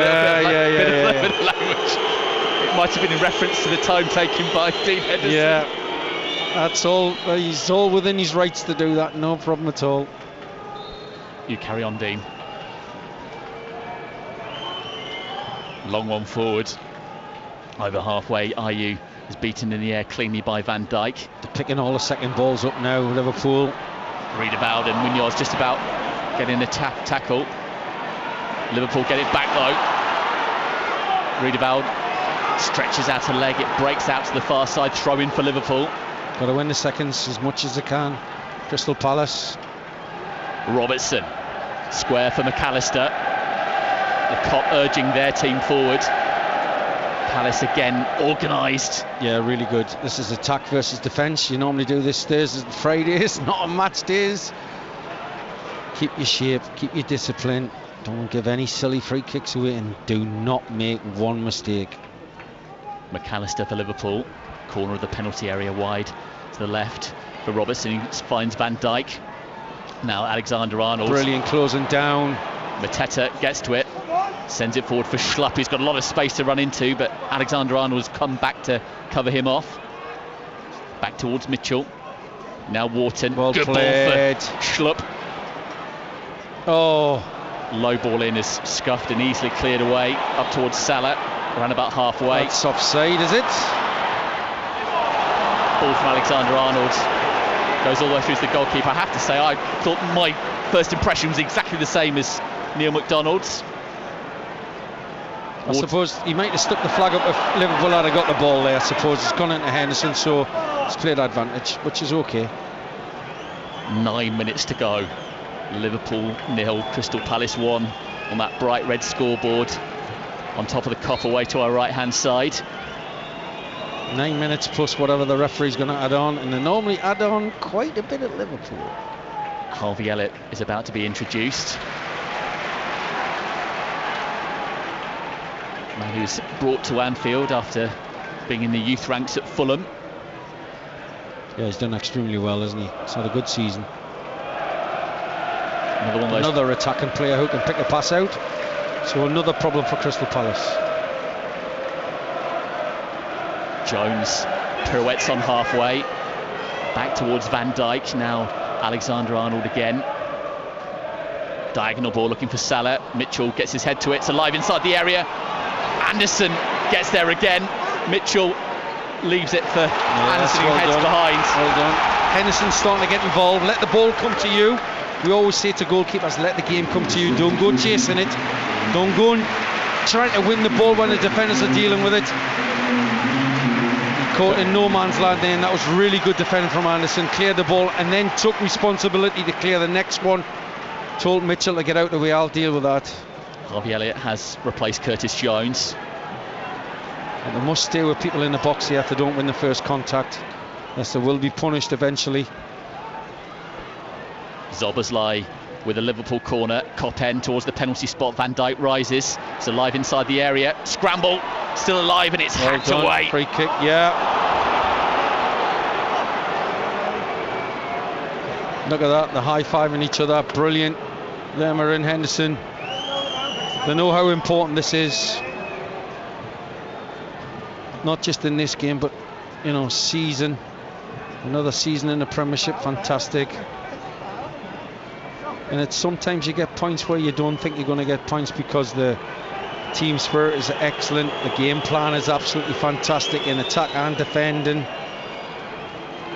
little bit of language. It might have been in reference to the time taken by Dean Henderson. Yeah, that's all. He's all within his rights to do that. No problem at all. You carry on, Dean. Long one forward. Over halfway, Ayew is beaten in the air cleanly by Van Dijk. They're picking all the second balls up now, Liverpool. Riedewald and Munoz just about getting the tackle. Liverpool get it back though. Riedewald stretches out a leg, it breaks out to the far side, throw in for Liverpool. Got to win the seconds as much as they can. Crystal Palace. Robertson, square for McAllister. The Kop urging their team forward. Palace again organised. Yeah, really good. This is attack versus defence. You normally do this Thursdays and Fridays, not on match days. Keep your shape, keep your discipline. Don't give any silly free kicks away, and do not make one mistake. McAllister for Liverpool, corner of the penalty area wide to the left for Robertson. He finds Van Dijk. Now Alexander-Arnold. Brilliant closing down. Mateta gets to it, sends it forward for Schlupp. He's got a lot of space to run into, but Alexander-Arnold's come back to cover him off. Back towards Mitchell. Now Wharton. Well Good played. ball for Schlupp. Oh, Low ball in is scuffed and easily cleared away up towards Salah, around about halfway. that's offside, is it? Ball from Alexander-Arnold goes all the way through to the goalkeeper. I have to say, I thought my first impression was exactly the same as Neil McDonald's. I suppose he might have stuck the flag up if Liverpool had got the ball there. I suppose it's gone into Henderson, so it's cleared advantage, which is okay. 9 minutes to go. Liverpool 0, Crystal Palace 1 on that bright red scoreboard on top of the Kop away to our right hand side. 9 minutes plus whatever the referee's going to add on, and they normally add on quite a bit at Liverpool. Harvey Elliott is about to be introduced. Man who's brought to Anfield after being in the youth ranks at Fulham. Yeah, he's done extremely well, hasn't he? He's had a good season. Another attacking player who can pick a pass out. So another problem for Crystal Palace. Jones pirouettes on halfway. Back towards Van Dijk. Now Alexander-Arnold again. Diagonal ball looking for Salah. Mitchell gets his head to it. It's alive inside the area. Anderson gets there again. Mitchell leaves it for Anderson, who heads behind. Well done. Henderson's starting to get involved. Let the ball come to you. We always say to goalkeepers, let the game come to you. Don't go chasing it. Don't go and trying to win the ball when the defenders are dealing with it. Caught in no man's land there, and that was really good defending from Anderson. Cleared the ball and then took responsibility to clear the next one. Told Mitchell to get out of the way. I'll deal with that. Harvey Elliott has replaced Curtis Jones. And they must stay with people in the box here if they don't win the first contact. Yes, they will be punished eventually. Szoboszlai with a Liverpool corner. Kop end towards the penalty spot. Van Dijk rises. It's alive inside the area. Scramble. Still alive, and it's hacked away. Free kick, yeah. Look at that. They're high-fiving each other. Brilliant. Lerma and Henderson. They know how important this is. Not just in this game, but, you know, season. Another season in the Premiership. Fantastic. And it's sometimes you get points where you don't think you're going to get points because the team spirit is excellent, the game plan is absolutely fantastic in attack and defending,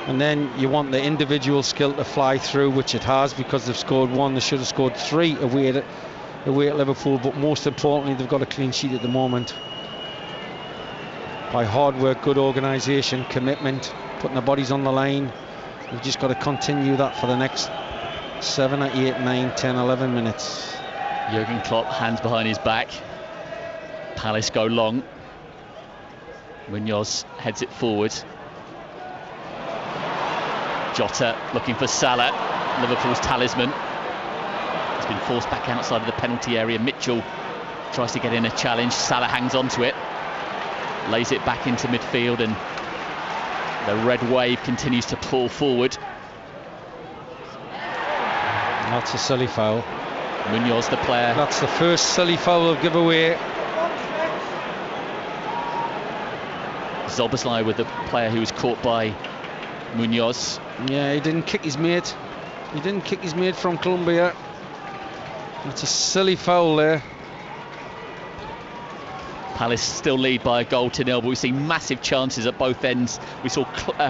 and then you want the individual skill to fly through, which it has, because they've scored one. They should have scored three away at Liverpool, but most importantly they've got a clean sheet at the moment by hard work, good organisation, commitment, putting their bodies on the line. We've just got to continue that for the next 7, 8, 9, 10, 11 minutes. Jurgen Klopp, hands behind his back. Palace go long. Munoz heads it forward. Jota looking for Salah, Liverpool's talisman. He's been forced back outside of the penalty area. Mitchell tries to get in a challenge. Salah hangs on to it, lays it back into midfield, and the red wave continues to pull forward. That's a silly foul. Munoz, the player. That's the first silly foul they'll give away. Szoboszlai with the player who was caught by Munoz. Yeah, he didn't kick his mate. He didn't kick his mate from Colombia. That's a silly foul there. Palace still lead by a goal to nil, but we see massive chances at both ends. We saw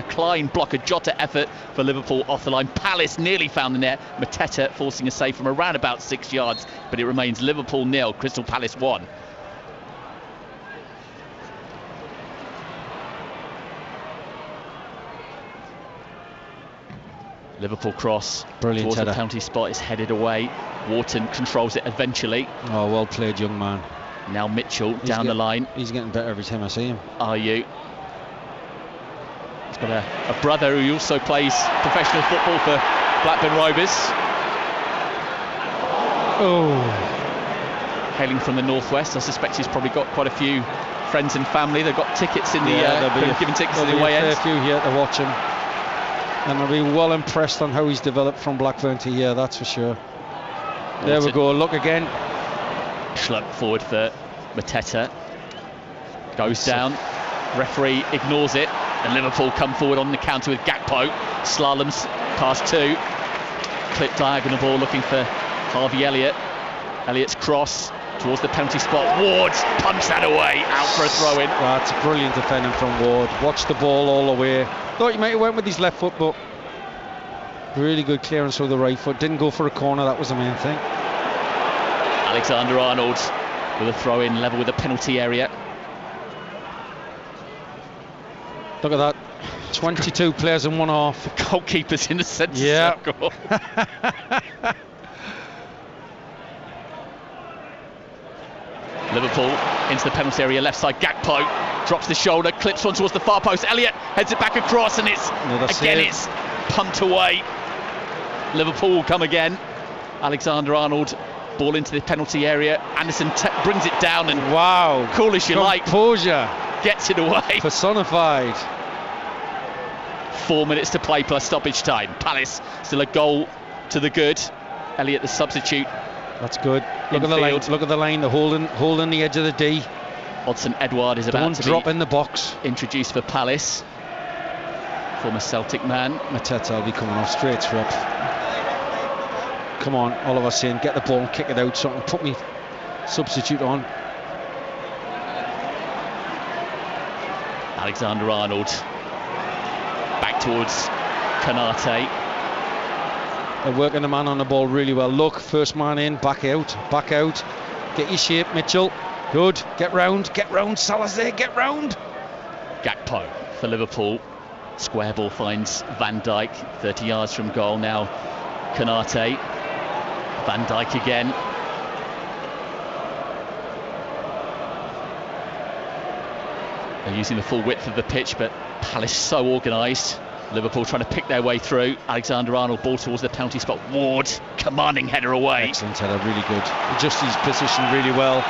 Klein block a Jota effort for Liverpool off the line. Palace nearly found the net. Mateta forcing a save from around about 6 yards, but it remains Liverpool 0, Crystal Palace 1. Liverpool cross. Brilliant towards header. The penalty spot is headed away. Wharton controls it eventually. Oh, well played, young man. Now Mitchell down the line. He's getting better every time I see him. Are you? He's got a brother who also plays professional football for Blackburn Rovers. Oh. hailing from the northwest. I suspect he's probably got quite a few friends and family. They've got tickets in giving tickets in the away end. There'll be a fair few here to watch him, and I'll be well impressed on how he's developed from Blackburn to here, that's for sure. There we go, look again. Schlupp forward for Mateta. Goes down, referee ignores it, and Liverpool come forward on the counter with Gakpo. Slaloms past two. Clip diagonal ball looking for Harvey Elliott. Elliott's cross towards the penalty spot. Ward pumps that away, out for a throw-in. That's brilliant defending from Ward. Watched the ball all the way. Thought he might have went with his left foot, but really good clearance with the right foot. Didn't go for a corner, that was the main thing. Alexander-Arnold with a throw-in level with the penalty area. Look at that. 22 players in one half. Goalkeepers in the centre circle. Liverpool into the penalty area, left side. Gakpo drops the shoulder, clips one towards the far post. Elliott heads it back across, and it's pumped away. Liverpool will come again. Alexander-Arnold, ball into the penalty area. Anderson brings it down, and wow, cool as you like, composure, gets it away. Personified. 4 minutes to play plus stoppage time. Palace still a goal to the good. Elliott the substitute. That's good. Look at the line. Look at the line. They're holding the edge of the D. Odsonne Edouard is about to drop in the box. Introduced for Palace. Former Celtic man. Mateta will be coming off straight through. Come on, Oliver saying, get the ball and kick it out. Something. Put me substitute on. Alexander-Arnold back towards Konate. They're working the man on the ball really well. Look, first man in, back out. Get your shape, Mitchell. Good. Get round. Salazar, get round. Gakpo for Liverpool. Square ball finds Van Dijk, 30 yards from goal now. Konate. Van Dijk again. They're using the full width of the pitch, but Palace so organised. Liverpool trying to pick their way through. Alexander-Arnold, ball towards the penalty spot. Ward, commanding header away. Excellent header, really good. Adjust his position really well.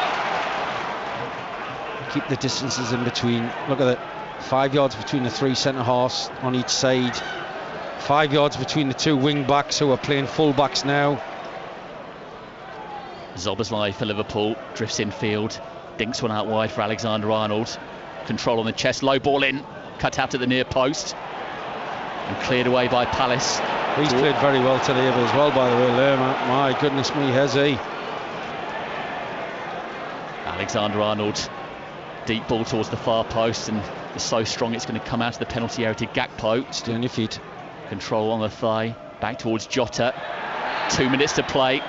Keep the distances in between. Look at it. 5 yards between the three centre halves on each side. 5 yards between the two wing backs who are playing full backs now. Szoboszlai for Liverpool, drifts infield, dinks one out wide for Alexander-Arnold. Control on the chest, low ball in, cut out at the near post. And cleared away by Palace. He's played very well today as well, by the way, Lerma. My goodness me, has he? Alexander-Arnold, deep ball towards the far post, and it's so strong it's going to come out of the penalty area to Gakpo. Stay on your feet. Control on the thigh, back towards Jota. 2 minutes to play.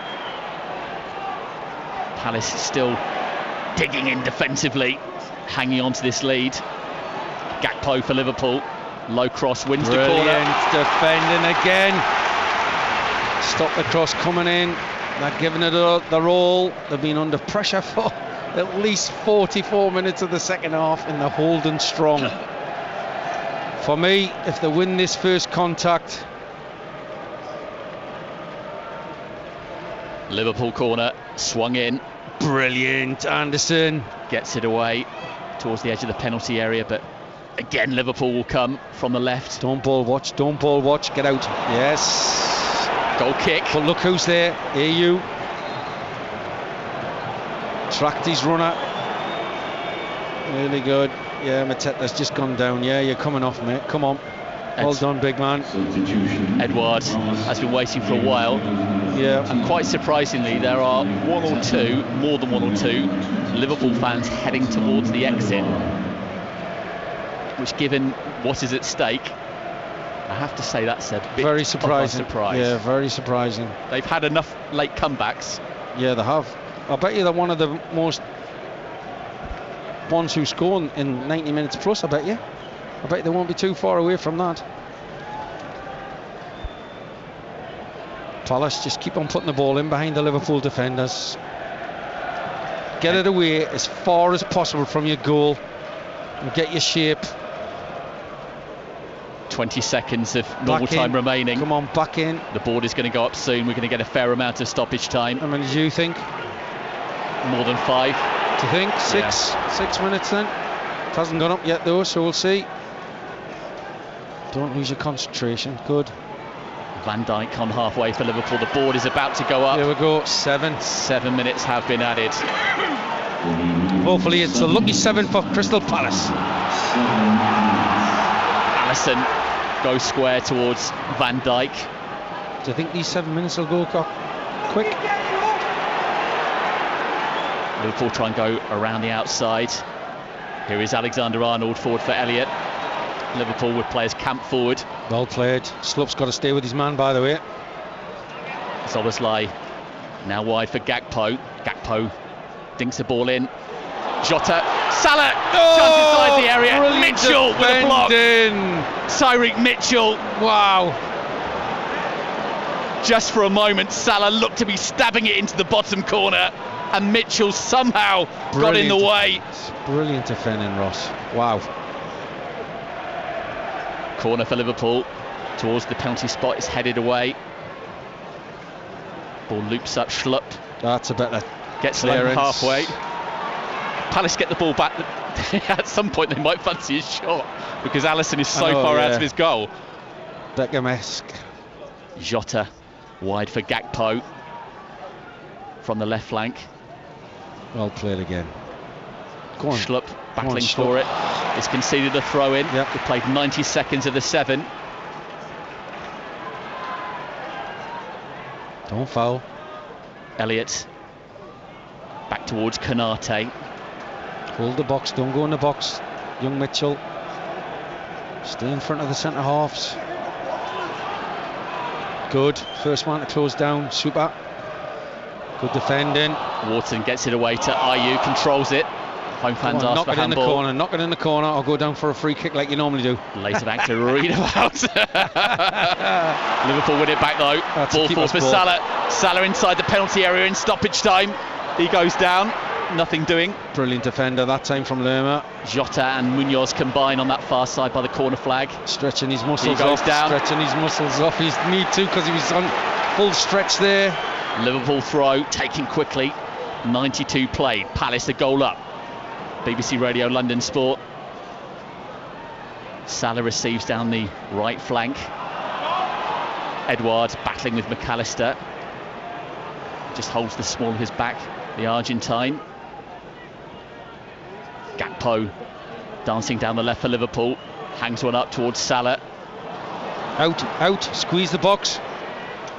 Palace still digging in defensively, hanging on to this lead. Gakpo for Liverpool. Low cross, wins the corner. Brilliant defending again. Stop the cross coming in. They're giving it their all. They've been under pressure for at least 44 minutes of the second half, and they're holding strong. For me, if they win this first contact. Liverpool corner, swung in. Brilliant, Anderson. Gets it away towards the edge of the penalty area, but again, Liverpool will come from the left. Don't ball watch, get out. Yes. Goal kick. But look who's there, AU. Tracked his runner. Really good. Yeah, Mateta's just gone down. Yeah, you're coming off, mate. Come on. Well done, big man. Edouard has been waiting for a while. Yeah. And quite surprisingly, there are more than one or two Liverpool fans heading towards the exit. Which, given what is at stake, I have to say that's a bit very surprising. Of a surprise. Yeah, very surprising. They've had enough late comebacks. Yeah, they have. I bet you they're one of the most ones who score in 90 minutes plus, I bet you. I bet they won't be too far away from that. Palace just keep on putting the ball in behind the Liverpool defenders. Get it away as far as possible from your goal and get your shape. 20 seconds of normal time remaining. Come on, back in. The board is going to go up soon. We're going to get a fair amount of stoppage time. How many do you think? More than 5. Do you think? 6 minutes then? It hasn't gone up yet though, so we'll see. Don't lose your concentration. Good. Van Dijk on halfway for Liverpool. The board is about to go up. Here we go. 7. 7 minutes have been added. Hopefully it's a lucky 7 for Crystal Palace. Alisson goes square towards Van Dijk. Do you think these 7 minutes will go quick? Liverpool try and go around the outside. Here is Alexander-Arnold forward for Elliott. Liverpool with players camped forward. Well played. Sloop's got to stay with his man, by the way. Szoboszlai now wide for Gakpo. Gakpo dinks the ball in. Jota, Salah, chance inside the area. Mitchell with a block. Tyreek Mitchell. Wow. Just for a moment, Salah looked to be stabbing it into the bottom corner, and Mitchell somehow got in the way. Brilliant defending, Ross. Wow. Corner for Liverpool towards the penalty spot. It's headed away. Ball loops up. Schlupp. That's a better gets clearance. Halfway. Palace get the ball back. At some point they might fancy a shot because Alisson is so far out of his goal. Beckham-esque. Jota wide for Gakpo from the left flank. Well played again. Go on. Schlupp battling for it. It's conceded a throw in. Yep. We played 90 seconds of the 7. Don't foul. Elliott back towards Konate. Hold the box, don't go in the box. Young Mitchell. Stay in front of the centre halves. Good. First man to close down. Super. Good defending. Wharton gets it away to Ayew, controls it. Home fans ask for handball. Knock it in the corner, or go down for a free kick like you normally do. Later back to read about. Liverpool win it back though. That's ball forward for Salah. Salah inside the penalty area in stoppage time. He goes down. Nothing doing. Brilliant defender that time from Lerma. Jota and Munoz combine on that far side by the corner flag. Stretching his muscles he goes off. Down. Stretching his muscles off. He's need to because he was on full stretch there. Liverpool throw taken quickly. 92 played. Palace a goal up. BBC Radio London Sport. Salah receives down the right flank. Edouard battling with McAllister. Just holds the small of his back, the Argentine. Gakpo dancing down the left for Liverpool. Hangs one up towards Salah. Out, squeeze the box.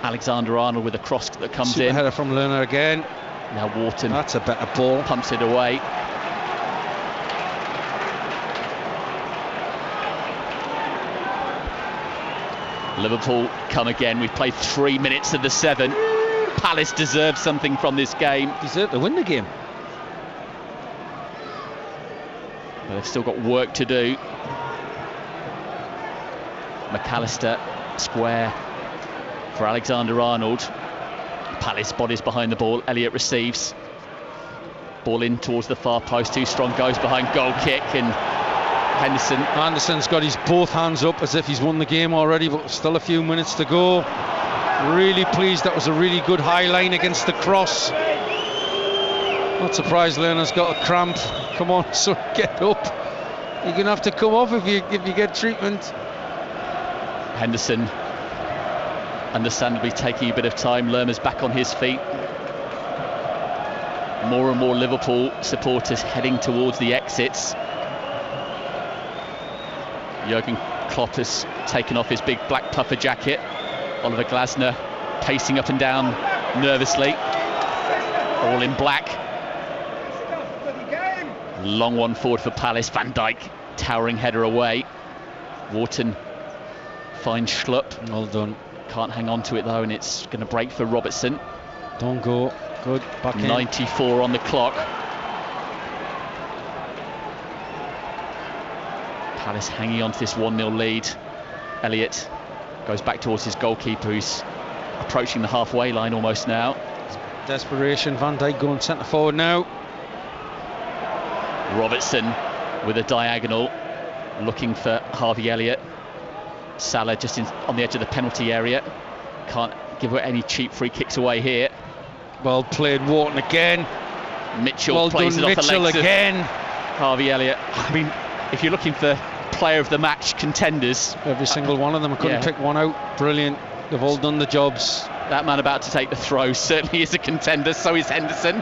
Alexander-Arnold with a cross that comes Super in. Header from Lerner again. Now Wharton. That's a better ball. Pumps it away. Liverpool come again. We've played 3 minutes of the 7. Palace deserve something from this game. Deserve to win the game. But they've still got work to do. McAllister square for Alexander-Arnold. Palace bodies behind the ball. Elliott receives. Ball in towards the far post. Too strong goes behind, goal kick, and Henderson's got his both hands up as if he's won the game already, but still a few minutes to go. Really pleased. That was a really good high line against the cross. Not surprised Lerner's got a cramp. Come on, son, get up. You're gonna have to come off if you get treatment. Henderson understandably taking a bit of time. Lerner's back on his feet. More and more Liverpool supporters heading towards the exits. Jurgen Klopp has taken off his big black puffer jacket. Oliver Glasner pacing up and down nervously. All in black. Long one forward for Palace. Van Dijk towering header away. Wharton finds Schlupp. Well done. Can't hang on to it though, and it's going to break for Robertson. Don't go. Good. Back in. 94 on the clock. Palace hanging on to this 1-0 lead. Elliott goes back towards his goalkeeper, who's approaching the halfway line almost now. Desperation. Van Dijk going centre forward now. Robertson with a diagonal, looking for Harvey Elliott. Salah just on the edge of the penalty area. Can't give her any cheap free kicks away here. Well played, Wharton again. Mitchell Well plays done, it off the Mitchell legs again. of Harvey Elliott. I mean, if you're looking for player of the match contenders, Every single one of them. I couldn't pick one out. Brilliant. They've all done the jobs. That man about to take the throw certainly is a contender. So is Henderson.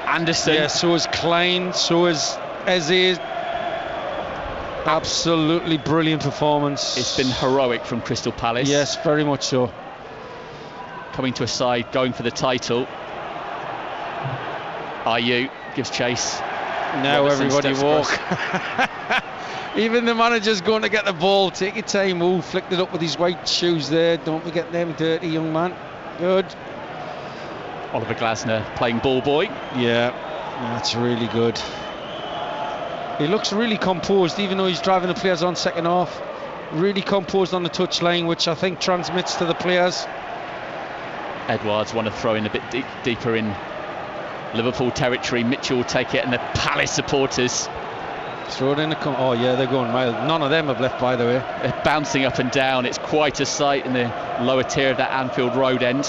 Anderson. Yeah, so is Klein. So is Eze. Absolutely brilliant performance. It's been heroic from Crystal Palace. Yes, very much so. Coming to a side, going for the title. Ayew gives chase. Now Robertson everybody steps walk. across. Even the manager's going to get the ball. Take your time. Oh, flicked it up with his white shoes there. Don't be getting them dirty, young man. Good. Oliver Glasner playing ball boy. Yeah, that's really good. He looks really composed, even though he's driving the players on second half. Really composed on the touchline, which I think transmits to the players. Edwards want to throw in a bit deeper in Liverpool territory. Mitchell will take it, and the Palace supporters throw it in the oh yeah, they're going wild. None of them have left, by the way. They're bouncing up and down. It's quite a sight in the lower tier of that Anfield Road end.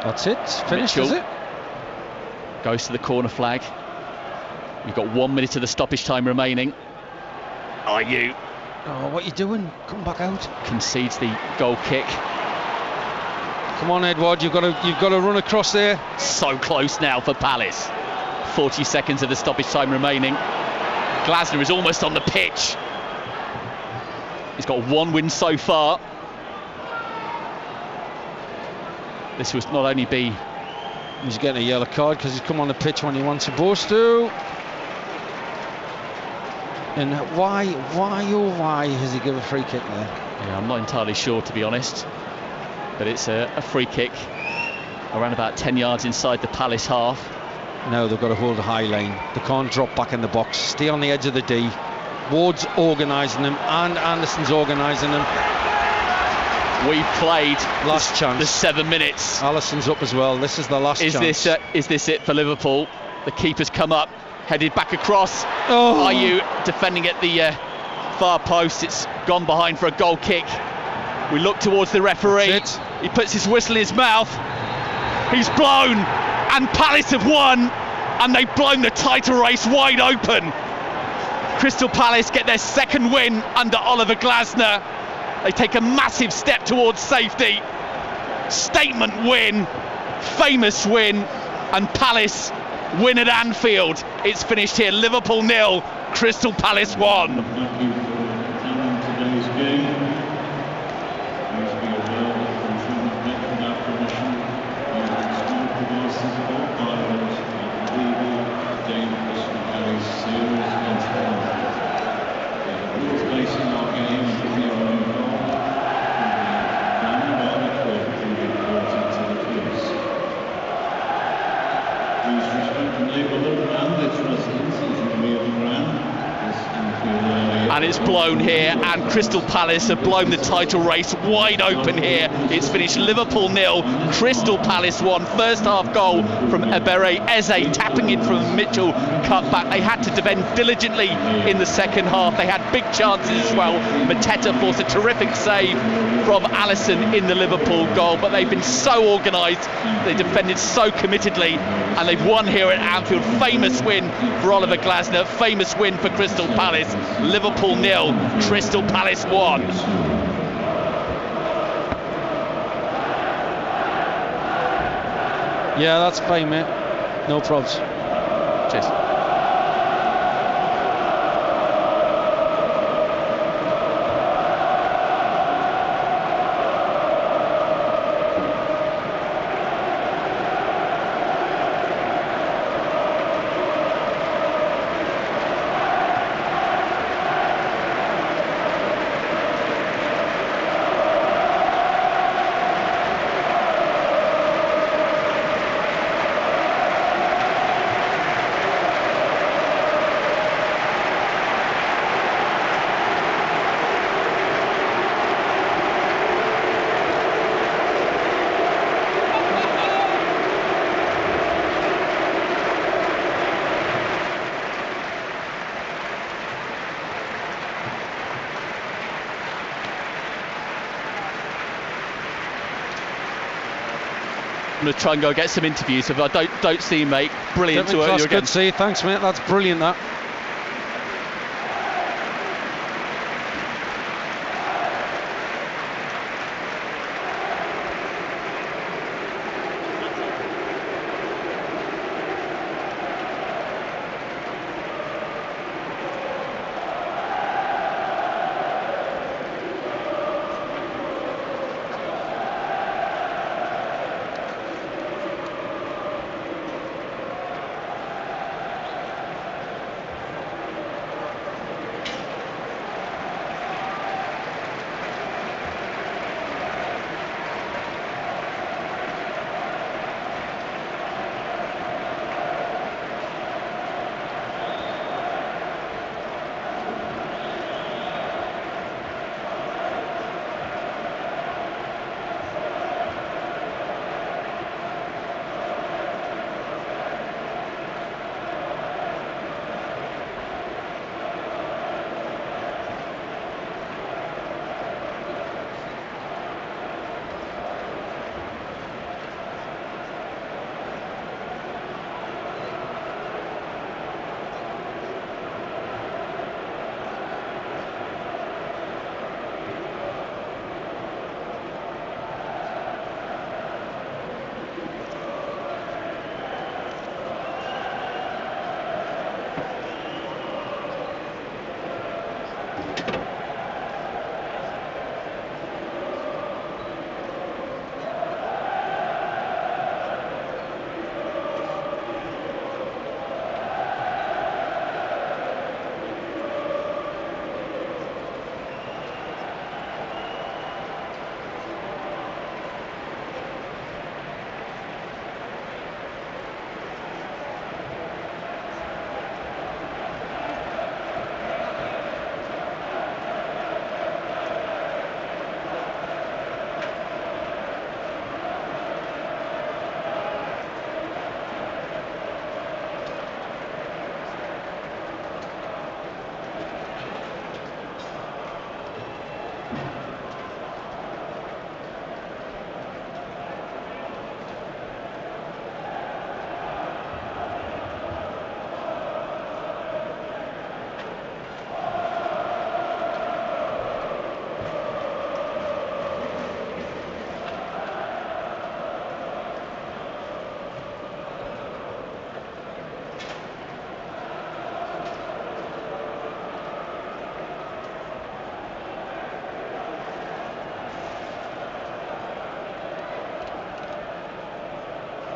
That's it. It's finished, Mitchell is it? Goes to the corner flag. You've got 1 minute of the stoppage time remaining. Ayew Oh, what are you doing? Come back out. concedes the goal kick. Come on, Edward. You've got to run across there. So close now for Palace. 40 seconds of the stoppage time remaining. Glasner is almost on the pitch. He's got one win so far. This was not only be... He's getting a yellow card because he's come on the pitch when he wasn't supposed to. And why has he given a free kick there? Yeah, I'm not entirely sure, to be honest. But it's a free kick around about 10 yards inside the Palace half. Now they've got to hold a high line. They can't drop back in the box. Stay on the edge of the D. Ward's organising them and Anderson's organising them. We've played last chance. The 7 minutes. Alisson's up as well. This is the last chance. Is this it for Liverpool? The keeper's come up, headed back across. Oh. Are you defending at the far post? It's gone behind for a goal kick. We look towards the referee. He puts his whistle in his mouth. He's blown, and Palace have won, and they've blown the title race wide open. Crystal Palace get their second win under Oliver Glasner. They take a massive step towards safety. Statement win, famous win, and Palace win at Anfield. It's finished here. Liverpool 0, Crystal Palace 1. Thank you for attending today's game. Please be aware that from without permission, using small devices or violence are illegal, dangerous, and carry serious consequences. The rules facing our game and if you are involved can be banned by the court and reported to the police. Please respect the neighbourhood and its residents as you leave the ground. And it's blown here, and Crystal Palace have blown the title race wide open here. It's finished Liverpool 0, Crystal Palace 1. First half goal from Ebere Eze, tapping in from Mitchell, cut back. They had to defend diligently in the second half. They had big chances as well. Mateta forced a terrific save from Alisson in the Liverpool goal, but they've been so organised, they defended so committedly, and they've won here at Anfield. Famous win for Oliver Glasner, famous win for Crystal Palace. Liverpool 0, Crystal Palace 1. Yeah, that's fine, mate. No probs. Cheers. I'm going to try and go get some interviews. If I don't see you, mate, brilliant to hear you again. Good to see you. Thanks, mate. That's brilliant, that.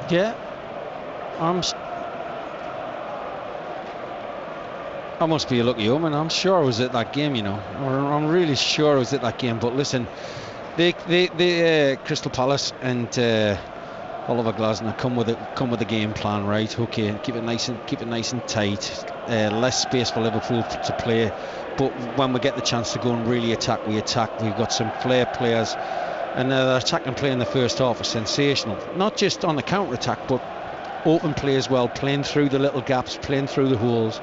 Yeah, I must be a lucky woman. I'm sure I was at that game, you know. I'm really sure I was at that game. But listen, they Crystal Palace and Oliver Glasner come with a game plan, right? Okay, keep it nice and tight. Less space for Liverpool to play, but when we get the chance to go and really attack, we attack. We've got some flair players, and their attack and play in the first half was sensational. Not just on the counter attack, but open play as well, playing through the little gaps, playing through the holes,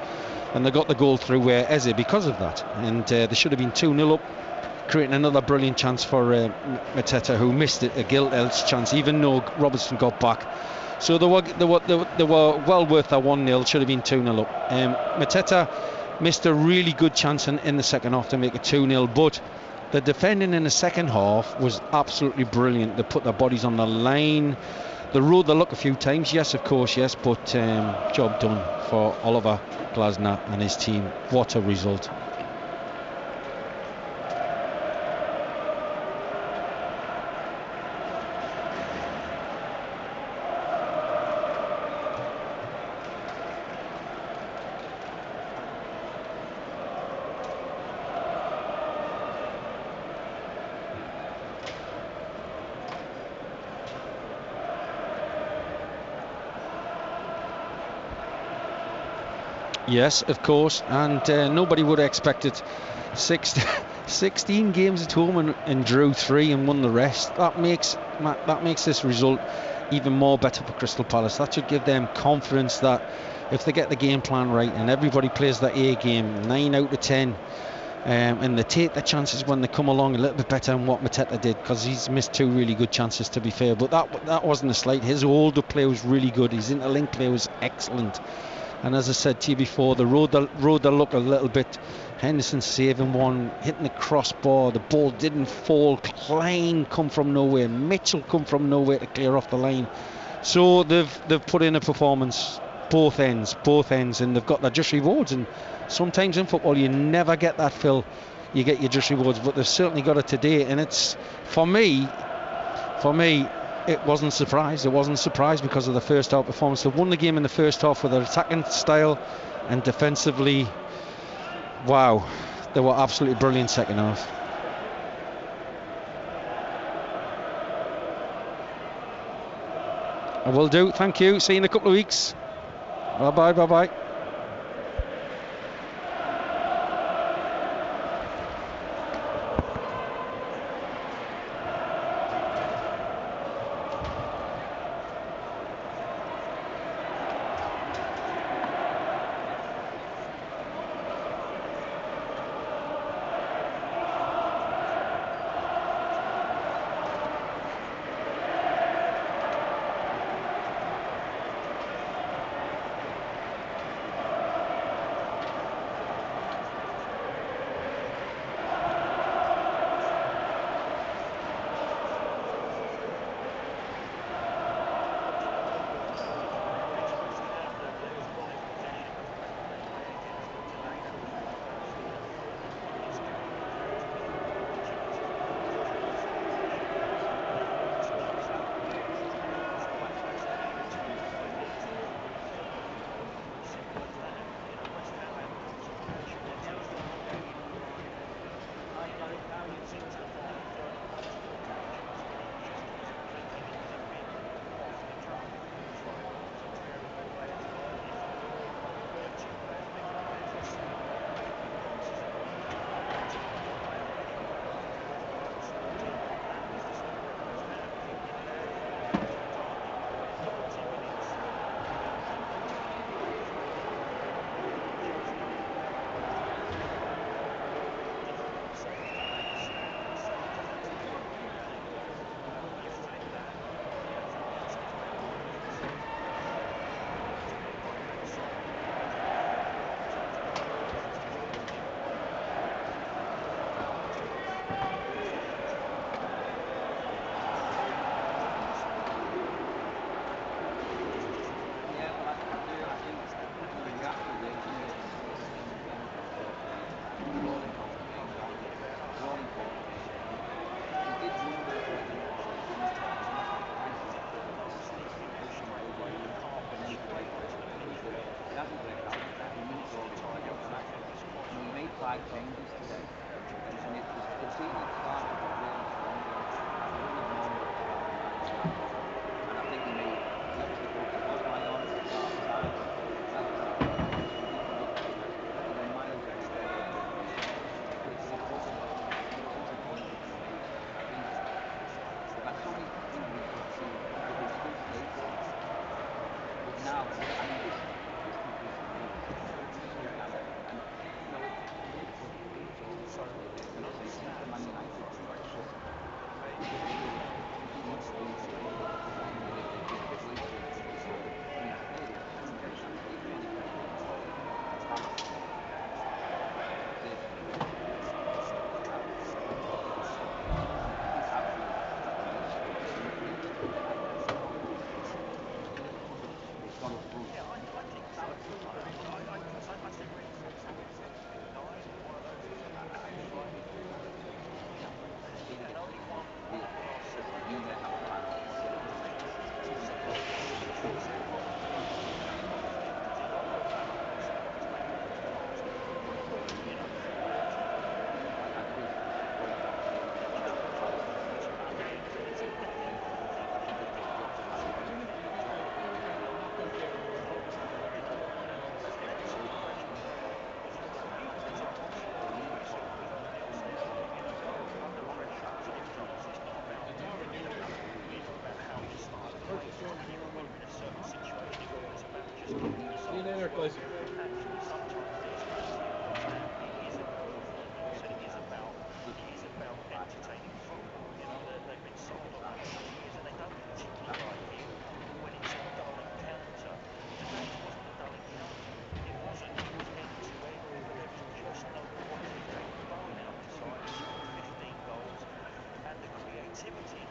and they got the goal through Eze because of that. And they should have been 2-0 up, creating another brilliant chance for Mateta, who missed a gilt-edged chance, even though Robertson got back. So they were well worth their 1-0. Should have been 2-0 up. Mateta missed a really good chance in the second half to make it 2-0, but the defending in the second half was absolutely brilliant. They put their bodies on the line. They rode the luck a few times, yes, of course, yes, but job done for Oliver Glasner and his team. What a result. Yes, of course, and nobody would have expected 16 games at home and drew 3 and won the rest. That makes this result even more better for Crystal Palace. That should give them confidence that if they get the game plan right and everybody plays that A game, 9 out of 10 and they take their chances when they come along a little bit better than what Mateta did, because he's missed 2 really good chances, to be fair. But that wasn't a slight. His older play was really good. His interlink play was excellent. And as I said to you before, the road the luck a little bit. Henderson saving one, hitting the crossbar. The ball didn't fall. Klein come from nowhere. Mitchell come from nowhere to clear off the line. So they've put in a performance, both ends, and they've got their just rewards. And sometimes in football you never get that, Phil. You get your just rewards, but they've certainly got it today. And it's for me, it wasn't a surprise. It wasn't a surprise because of the first half performance. They won the game in the first half with their attacking style, and defensively, wow, they were absolutely brilliant second half. I will do. Thank you. See you in a couple of weeks. Bye bye. See you later, guys. activity